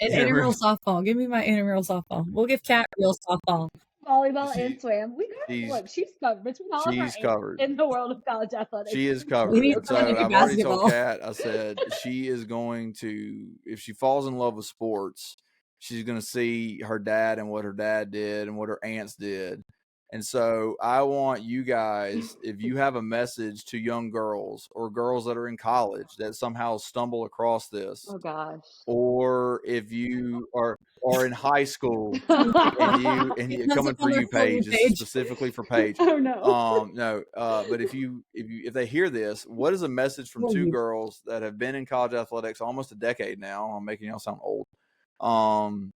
intramural softball. Give me my intramural softball. We'll give Kat real softball. Volleyball She and swim. We got she's look, she's covered between all of our she's aunts covered. in the world of college athletics. She is We got We covered. need real And someone to so do I've covered. already told basketball. Kat, I said she is going to, if she falls in love with sports, she's going to see her dad and what her dad did and what her aunts did. And so I want you guys, if you have a message to young girls or girls that are in college that somehow stumble across this, Oh gosh. or if you are in high school and It you has coming up for on their you, For You Paige, this is page. specifically for Paige. Oh no. No, but if they hear this, what is a message from For two You. girls that have been in college athletics almost a decade now? I'm making y'all sound old. Um,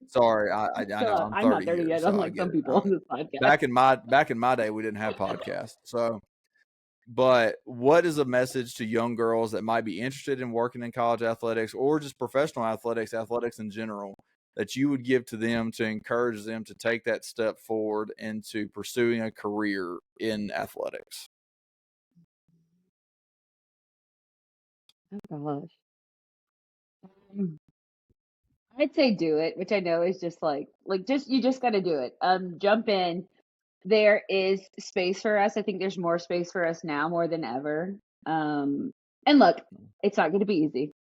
sorry, I know I'm I'm not 30 30 years, yet, so I unlike get some it. people on this podcast. Back in my day, we didn't have podcasts, so. But what is a message to young girls that might be interested in working in college athletics or just professional athletics in general, that you would give to them to encourage them to take that step forward into pursuing a career in athletics? Oh gosh. I'd say do it, which I know is just just you just got to do it. Jump in. There is space for us. I think there's more space for us now more than ever. And look, it's not going to be easy.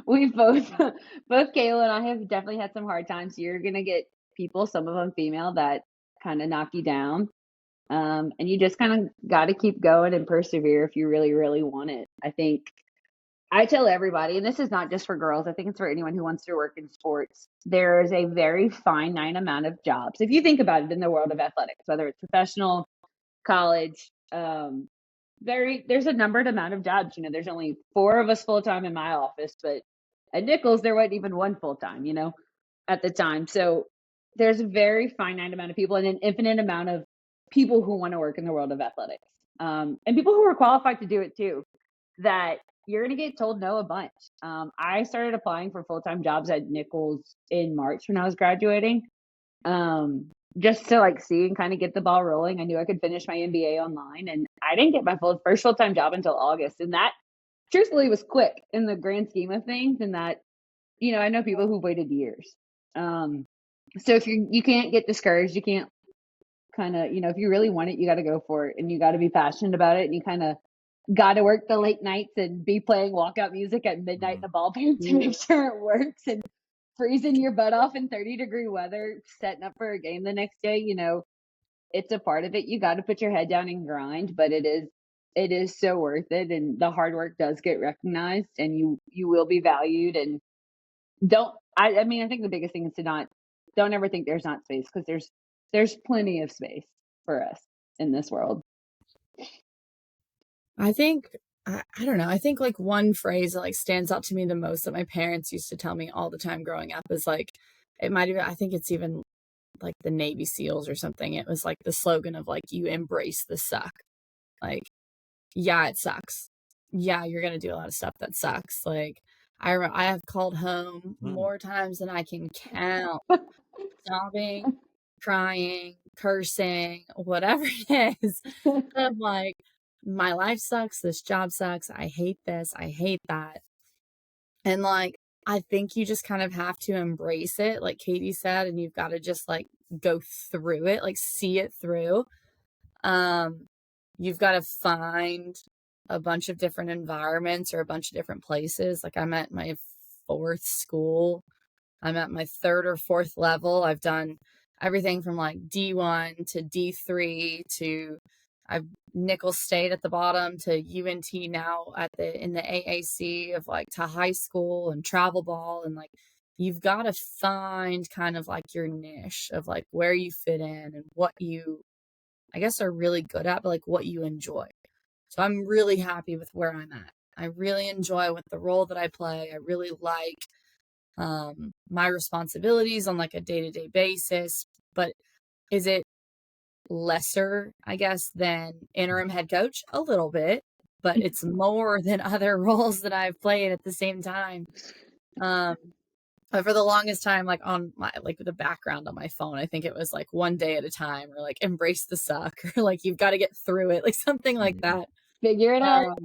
We've both Kayla and I have definitely had some hard times. You're going to get people, some of them female, that kind of knock you down. And you just kind of got to keep going and persevere if you really, really want it. I think I tell everybody, and this is not just for girls, I think it's for anyone who wants to work in sports. There is a very finite amount of jobs. If you think about it in the world of athletics, whether it's professional, college, there's a numbered amount of jobs. There's only 4 of us full time in my office, but at Nichols, there wasn't even one full time, at the time. So there's a very finite amount of people and an infinite amount of people who want to work in the world of athletics. And people who are qualified to do it too, that you're going to get told no a bunch. I started applying for full-time jobs at Nichols in March when I was graduating, just to see and kind of get the ball rolling. I knew I could finish my MBA online, and I didn't get my first full-time job until August. And that truthfully was quick in the grand scheme of things. And that, I know people who've waited years. So if you can't get discouraged, you can't kind of, if you really want it, you got to go for it, and you got to be passionate about it, and you kind of got to work the late nights and be playing walkout music at midnight in the ballpark to make sure it works, and freezing your butt off in 30-degree weather, setting up for a game the next day. It's a part of it. You got to put your head down and grind, but it is so worth it, and the hard work does get recognized, and you will be valued. And I mean, I think the biggest thing is to don't ever think there's not space, because there's plenty of space for us in this world. I think I don't know. I think like one phrase that like stands out to me the most that my parents used to tell me all the time growing up is like it might have I think it's even like the Navy SEALs or something. It was like the slogan of like you embrace the suck. Like, yeah, it sucks. Yeah, you're gonna do a lot of stuff that sucks. Like I have called home more times than I can count, sobbing, crying, cursing, whatever it is. Of like, my life sucks, this job sucks, I hate this, I hate that. And like, I think you just kind of have to embrace it, like Katie said, and you've got to just like go through it, like see it through. You've got to find a bunch of different environments or a bunch of different places. Like I'm at my 4th school. I'm at my 3rd or 4th level. I've done everything from like D1 to D3 to I've Nicholls State at the bottom to UNT now in the AAC of like to high school and travel ball, and like you've got to find kind of like your niche of like where you fit in and what you I guess are really good at, but like what you enjoy. So I'm really happy with where I'm at. I really enjoy with the role that I play. I really like my responsibilities on like a day-to-day basis. But is it lesser, I guess, than interim head coach? A little bit, but it's more than other roles that I've played at the same time. But for the longest time, like on my like the background on my phone, I think it was like one day at a time, or like embrace the suck, or like you've got to get through it, like something like that. Figure it out.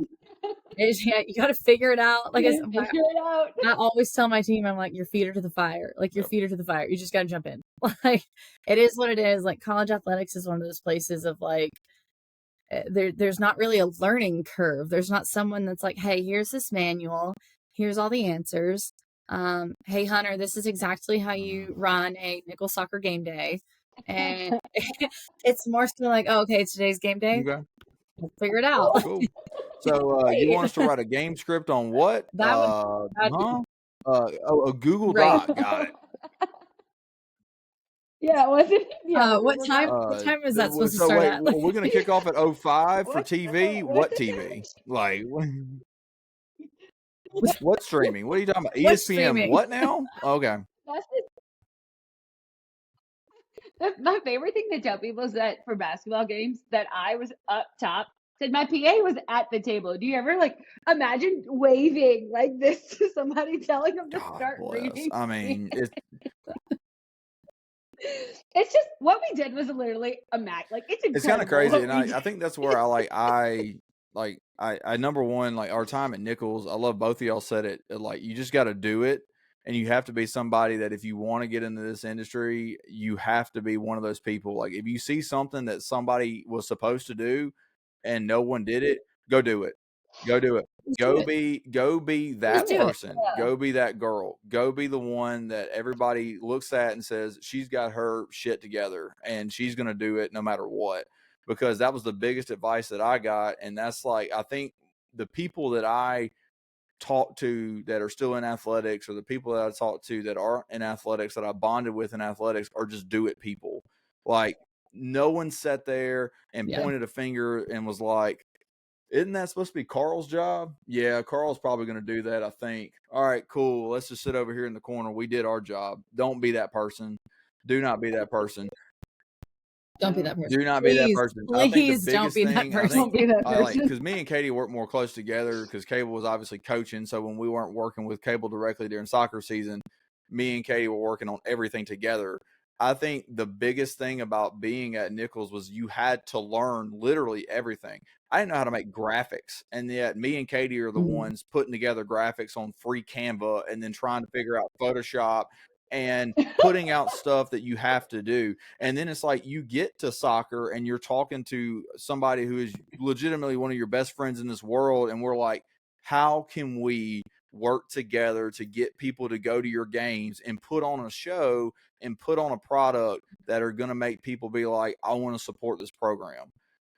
Yeah, you got to figure it out. Like Figure it out. I always tell my team, I'm like, your feet are to the fire. Like your feet are to the fire. You just got to jump in. Like it is what it is. Like college athletics is one of those places of like, there's not really a learning curve. There's not someone that's like, hey, here's this manual. Here's all the answers. Hey, Hunter, this is exactly how you run a Nicholls soccer game day. And it's more so like, oh, okay, it's today's game day. Okay. We'll figure it out. Cool. So you want us to write a game script on what? A Google Right. Doc. Got it. Yeah, was it? Yeah. What time is that supposed to start at? We're going to kick off at 05 for TV. What TV? Like, what streaming? What are you talking about? What's ESPN? streaming? What now? Okay. My favorite thing to tell people is that for basketball games that I was up top, said my PA was at the table. Do you ever like imagine waving like this to somebody, telling them to start reading? I mean, it's just what we did was literally it's kind of crazy, and I think that's where I number one, like our time at Nicholls, I love both of y'all said it, like you just got to do it, and you have to be somebody that if you want to get into this industry, you have to be one of those people. Like if you see something that somebody was supposed to do and no one did it, go do it. Go do it. Go be that person. Go be that girl. Go be the one that everybody looks at and says she's got her shit together and she's going to do it no matter what. Because that was the biggest advice that I got. And that's like, I think the people that I talk to that are still in athletics, or the people that I talk to that aren't in athletics, that I bonded with in athletics, are just do it people. Like no one sat there and pointed a finger and was like, isn't that supposed to be Carl's job? Yeah, Carl's probably going to do that, I think. All right, cool. Let's just sit over here in the corner. We did our job. Don't be that person. Do not be that person. Don't be that person. Do not be that person. Please don't be that person. Don't be that person. Because me and Katie work more close together because Cable was obviously coaching. So when we weren't working with Cable directly during soccer season, me and Katie were working on everything together. I think the biggest thing about being at Nicholls was you had to learn literally everything. I didn't know how to make graphics, and yet me and Katie are the ones putting together graphics on free Canva and then trying to figure out Photoshop. and putting out stuff that you have to do. And then it's like you get to soccer and you're talking to somebody who is legitimately one of your best friends in this world. And we're like, how can we work together to get people to go to your games and put on a show and put on a product that are going to make people be like, I want to support this program.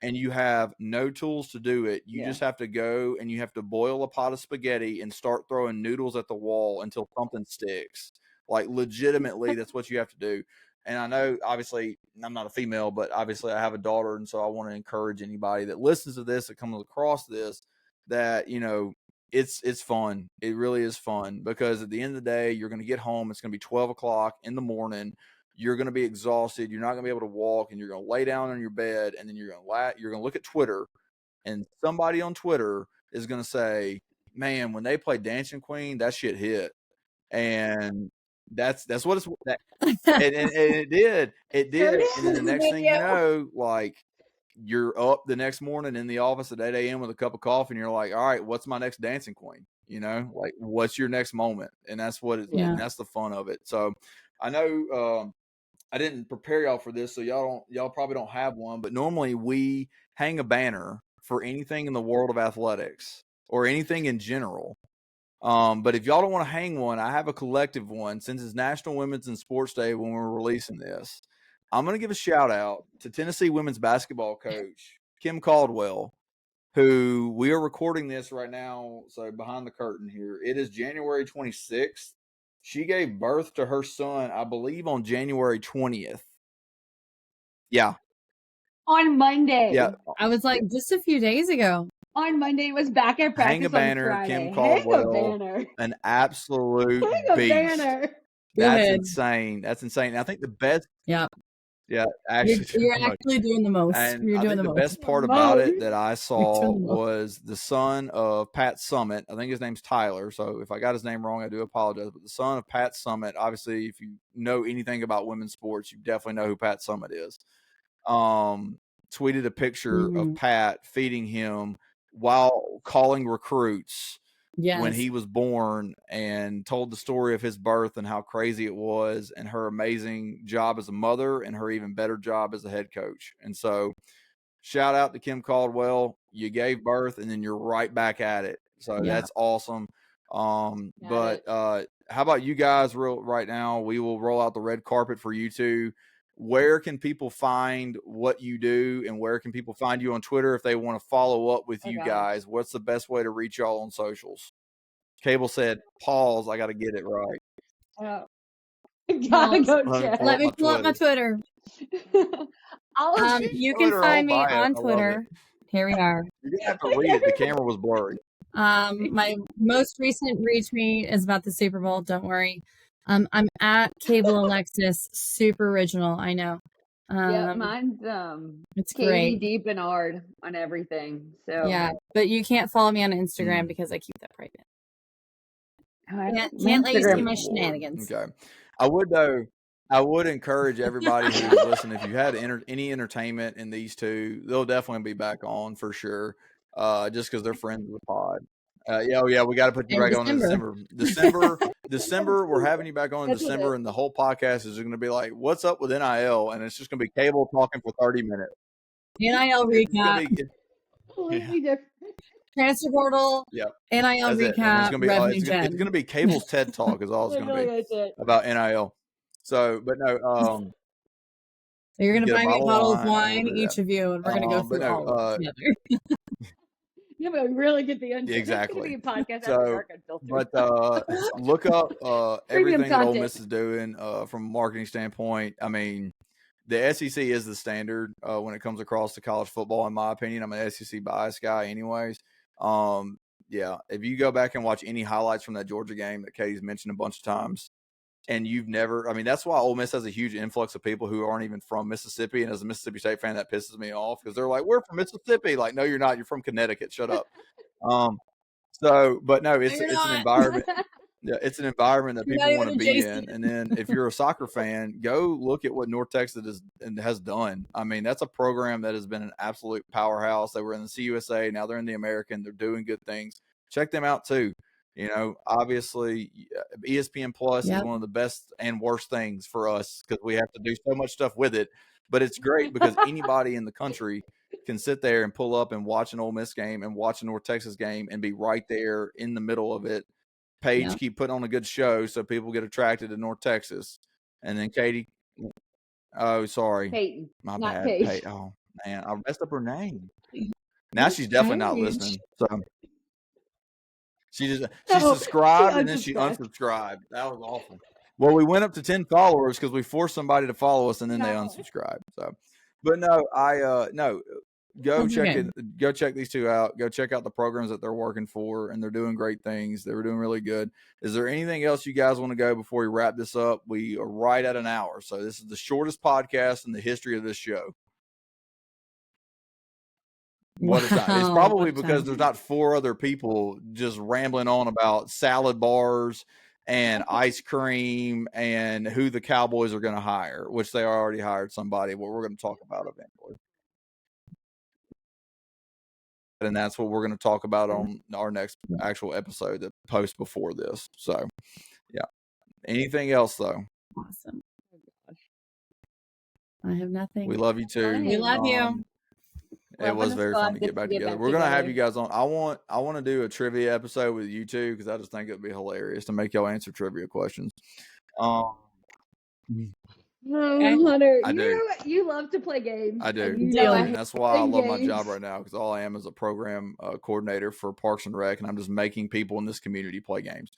And you have no tools to do it. You just have to go and you have to boil a pot of spaghetti and start throwing noodles at the wall until something sticks. Like legitimately, that's what you have to do. And I know, obviously, I'm not a female, but obviously I have a daughter. And so I want to encourage anybody that listens to this, that comes across this, that, you know, it's fun. It really is fun, because at the end of the day, you're going to get home. It's going to be 12 o'clock in the morning. You're going to be exhausted. You're not going to be able to walk, and you're going to lay down on your bed, and then you're going to look at Twitter, and somebody on Twitter is going to say, man, when they played Dancing Queen, that shit hit. And that's what it's that, and it did. And then the next thing you know, like, you're up the next morning in the office at 8 a.m. with a cup of coffee, and you're like, all right, what's my next Dancing Queen? You know, like, what's your next moment? And that's what it's, and that's the fun of it. So I know, I didn't prepare y'all for this, so y'all probably don't have one, but normally we hang a banner for anything in the world of athletics or anything in general. But if y'all don't want to hang one, I have a collective one. Since it's National Women's and Sports Day when we're releasing this, I'm going to give a shout out to Tennessee women's basketball coach Kim Caldwell, who we are recording this right now. So behind the curtain here, it is January 26th. She gave birth to her son, I believe, on January 20th. Yeah. On Monday. Yeah. I was like, just a few days ago. On Monday, was back at practice. Hang a banner, on Friday. Kim Caldwell. Hang a banner. An absolute Hang a beast. banner. That's Good. insane. That's insane. And I think the best. Yeah. Yeah, actually, you're actually doing the most. And you're I doing think the most. best part about it that I saw was the son of Pat Summitt. I think his name's Tyler. So if I got his name wrong, I do apologize. But the son of Pat Summitt, obviously, if you know anything about women's sports, you definitely know who Pat Summitt is. Tweeted a picture of Pat feeding him while calling recruits when he was born, and told the story of his birth and how crazy it was, and her amazing job as a mother and her even better job as a head coach. And so shout out to Kim Caldwell. You gave birth and then you're right back at it. So that's awesome. But how about you guys right now? We will roll out the red carpet for you two. Where can people find what you do, and where can people find you on Twitter if they want to follow up with you guys? What's the best way to reach y'all on socials? Cable said, pause. I got to get it right. Gotta go check. Let me pull up my Twitter. You can find me on Twitter. Here we are. You didn't have to read it. The camera was blurry. My most recent retweet is about the Super Bowl. Don't worry. I'm at Cable Alexis. Super original. I know. Yeah, mine's it's Katie great. Deep and Ard on everything. So yeah, but you can't follow me on Instagram because I keep that private. Can't let you see my shenanigans. Okay. I would encourage everybody who's listening, if you had any entertainment in these two, they'll definitely be back on for sure. Just because they're friends of the pod. Yeah, we got to put you back on in December. We're having you back on in December, and the whole podcast is going to be like, "What's up with NIL?" And it's just going to be Cable talking for 30 minutes. NIL recap. Transfer portal. Yeah. NIL recap. It's going to be Cable's TED Talk. Is all it's going to be about NIL. So, but no. So you're going to buy me a bottle of wine, each of you, and we're going to go through all of it together. Yeah, but really get the exactly. Podcast so, but look up everything that Ole Miss is doing from a marketing standpoint. I mean, the SEC is the standard when it comes across to college football, in my opinion. I'm an SEC biased guy, anyways. Yeah, if you go back and watch any highlights from that Georgia game that Katie's mentioned a bunch of times, and you've never, I mean, that's why Ole Miss has a huge influx of people who aren't even from Mississippi. And as a Mississippi State fan, that pisses me off because they're like, we're from Mississippi. Like, no, you're not. You're from Connecticut. Shut up. But no, it's an environment. Yeah, it's an environment that people want to be in. And then if you're a soccer fan, go look at what North Texas has done. I mean, that's a program that has been an absolute powerhouse. They were in the CUSA. Now they're in the American. They're doing good things. Check them out too. You know, obviously, ESPN Plus is Yep. one of the best and worst things for us because we have to do so much stuff with it. But it's great because anybody in the country can sit there and pull up and watch an Ole Miss game and watch a North Texas game and be right there in the middle of it. Paige Yep. keep putting on a good show so people get attracted to North Texas. And then Katie, oh, sorry. Peyton, My not bad. Paige. Oh, man, I messed up her name. Now she's definitely not Paige. listening. So she No, subscribed she and then she unsubscribed. unsubscribed. That was awful. Well, we went up to 10 followers because we forced somebody to follow us and then they No. unsubscribed. So, but no, go That's check okay. it. Go check these two out. Go check out the programs that they're working for, and they're doing great things. They were doing really good. Is there anything else you guys want to go before we wrap this up? We are right at an hour, so this is the shortest podcast in the history of this show. What a time. It's Wow, probably what a because time. there's not four other people just rambling on about salad bars and ice cream and who the Cowboys are going to hire, which they already hired somebody, what we're going to talk about eventually. And that's what we're going to talk about on our next actual episode that posts before this. So, yeah. Anything else, though? Awesome. I have nothing. We love you too. We love you. It was very fun to get back together. We're gonna have you guys on. I want to do a trivia episode with you two because I just think it'd be hilarious to make y'all answer trivia questions. Hunter, I do. you love to play games. I do. You know I And hate that's why I playing love my games. job right now because all I am is a program coordinator for Parks and Rec, and I'm just making people in this community play games.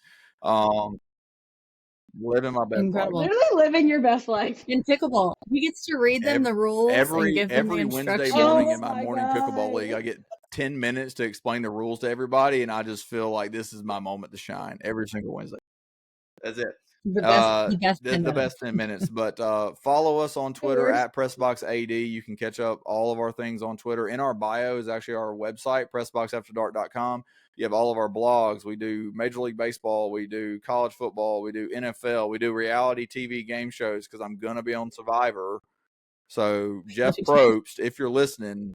Living my best Incredible. life. Literally living your best life. In pickleball, he gets to read them the rules and give them the every Wednesday instructions. morning Oh in my my morning pickleball God. league, I get 10 minutes to explain the rules to everybody, and I just feel like this is my moment to shine every single Wednesday. That's it. The best 10 The minutes. best 10 minutes. But follow us on Twitter at PressBoxAD. You can catch up all of our things on Twitter. In our bio is actually our website, PressBoxAfterDark.com. You have all of our blogs. We do Major League Baseball. We do college football. We do NFL. We do reality TV game shows because I'm going to be on Survivor. So, Jeff Probst, if you're listening,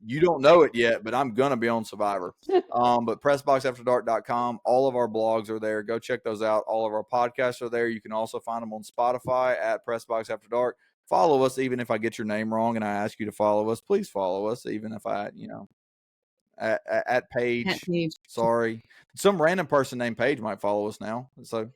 you don't know it yet, but I'm going to be on Survivor. But PressBoxAfterDark.com, all of our blogs are there. Go check those out. All of our podcasts are there. You can also find them on Spotify at PressBoxAfterDark. Follow us, even if I get your name wrong and I ask you to follow us. Please follow us, even if I, at Paige. Sorry. Some random person named Paige might follow us now. So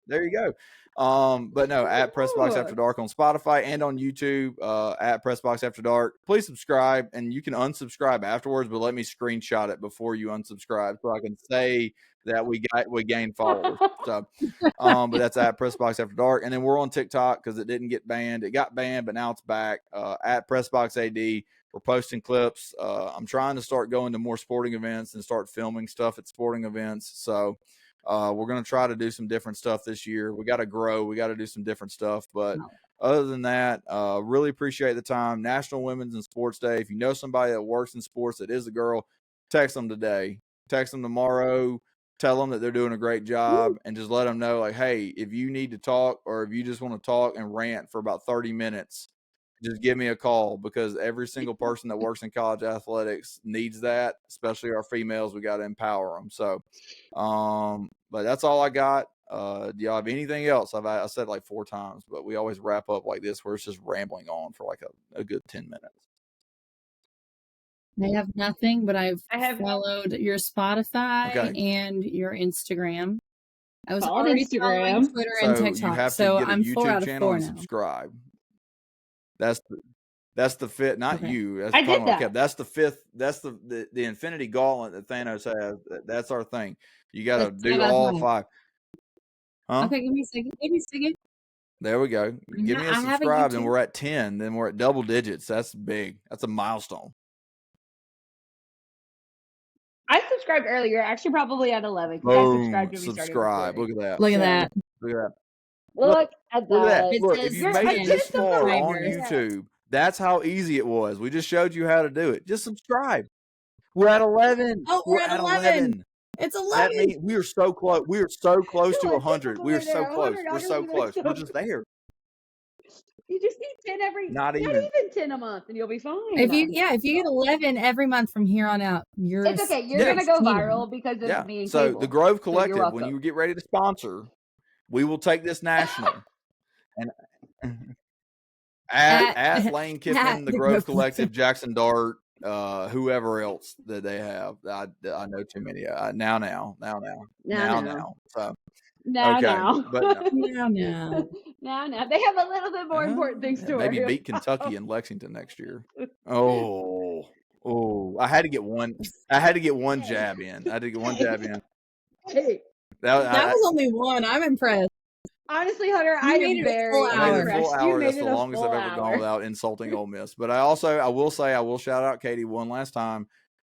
there you go. But no, at PressBox After Dark on Spotify and on YouTube, at PressBox After Dark. Please subscribe, and you can unsubscribe afterwards, but let me screenshot it before you unsubscribe so I can say that we gained followers. So, but that's at PressBox After Dark, and then we're on TikTok because it didn't get banned. It got banned, but now it's back. At PressBox AD. We're posting clips. I'm trying to start going to more sporting events and start filming stuff at sporting events. So we're going to try to do some different stuff this year. We got to grow. We got to do some different stuff. But other than that, really appreciate the time. National Women's and Sports Day. If you know somebody that works in sports that is a girl, text them today. Text them tomorrow. Tell them that they're doing a great job and just let them know, like, hey, if you need to talk or if you just want to talk and rant for about 30 minutes, just give me a call because every single person that works in college athletics needs that, especially our females. We got to empower them. So, but that's all I got. Do y'all have anything else? I said like 4 times, but we always wrap up like this where it's just rambling on for like a good 10 minutes. I have nothing, but I've followed your Spotify and your Instagram. I was already following Twitter and TikTok, you have to so get a I'm 4 YouTube out of channel 4 and now. subscribe. That's the fit, not you. That's I did that. That's the fifth. That's the Infinity Gauntlet that Thanos has. That's our thing. You got to do all 5. Huh? Okay, give me a second. There we go. Give me a subscribe, and we're at 10. Then we're at double digits. That's big. That's a milestone. I subscribed earlier. Actually, probably at 11. I subscribed when we started recording. Look at that. Look at that. Look at that. Look at that. Look, says if you made it this far on subscribers. YouTube, that's how easy it was. We just showed you how to do it. Just subscribe. We're at 11. Oh, we're at 11. It's 11. That means we are so close. We are so close to Look, 100. We are so there. close. 100, We're so close. so We're just there. You just need 10 Not not even. even 10 a month, and you'll be fine. If you get 11 every month from here on out, you're It's okay. You're gonna go viral because of me and So Cable. the Grove So you're Collective, when welcome. you get ready to sponsor, we will take this national. And at Lane Kiffin, the Grove Collective, Jackson Dart, whoever else that they have. I know too many. Now. So Now. but Now. They have a little bit more important things to worry maybe beat Kentucky and Lexington next year. Oh, I had to get one. I had to get one jab in. I had to get one jab in. Hey. That was only one. I'm impressed. Honestly, Hunter, I am very I made it a full impressed. hour. You made That's it the a longest full I've ever gone hour. without insulting Ole Miss. But I will shout out Katie one last time.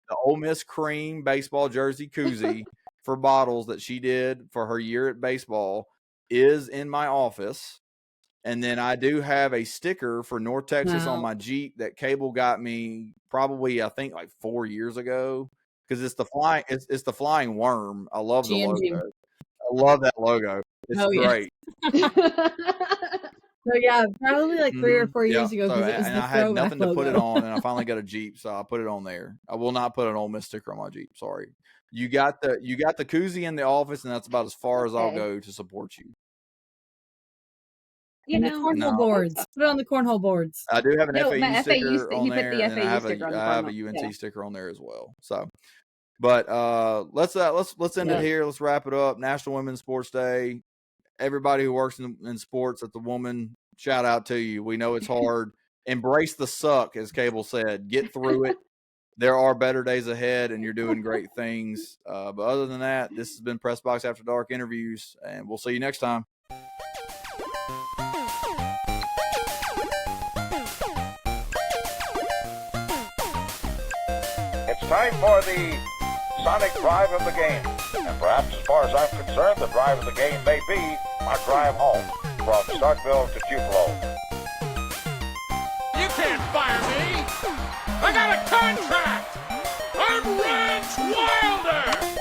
The Ole Miss cream baseball jersey koozie for bottles that she did for her year at baseball is in my office. And then I do have a sticker for North Texas on my Jeep that Cable got me probably, I think, like 4 years ago. Because it's the flying worm. I love the logo. I love that logo. It's great. So yeah, probably like 3 or 4 years ago, because it was the I had nothing to put it logo. on, and I finally got a Jeep, so I put it on there. I will not put an Ole Miss sticker on my Jeep. Sorry. You got the koozie in the office, and that's about as far as I'll go to support you. And the cornhole boards. Put it on the cornhole boards. I do have an FAU sticker on he there, put the and FAU I have sticker on the I have a UNT sticker on there as well. So, but let's end it here. Let's wrap it up. National Women's Sports Day. Everybody who works in sports, at the woman, shout out to you. We know it's hard. Embrace the suck, as Cable said. Get through it. There are better days ahead, and you're doing great things. But other than that, this has been Press Box After Dark interviews, and we'll see you next time. It's time for the Sonic drive of the game. And perhaps, as far as I'm concerned, the drive of the game may be our drive home from Starkville to Tupelo. You can't fire me! I got a contract! I'm Rance Wilder!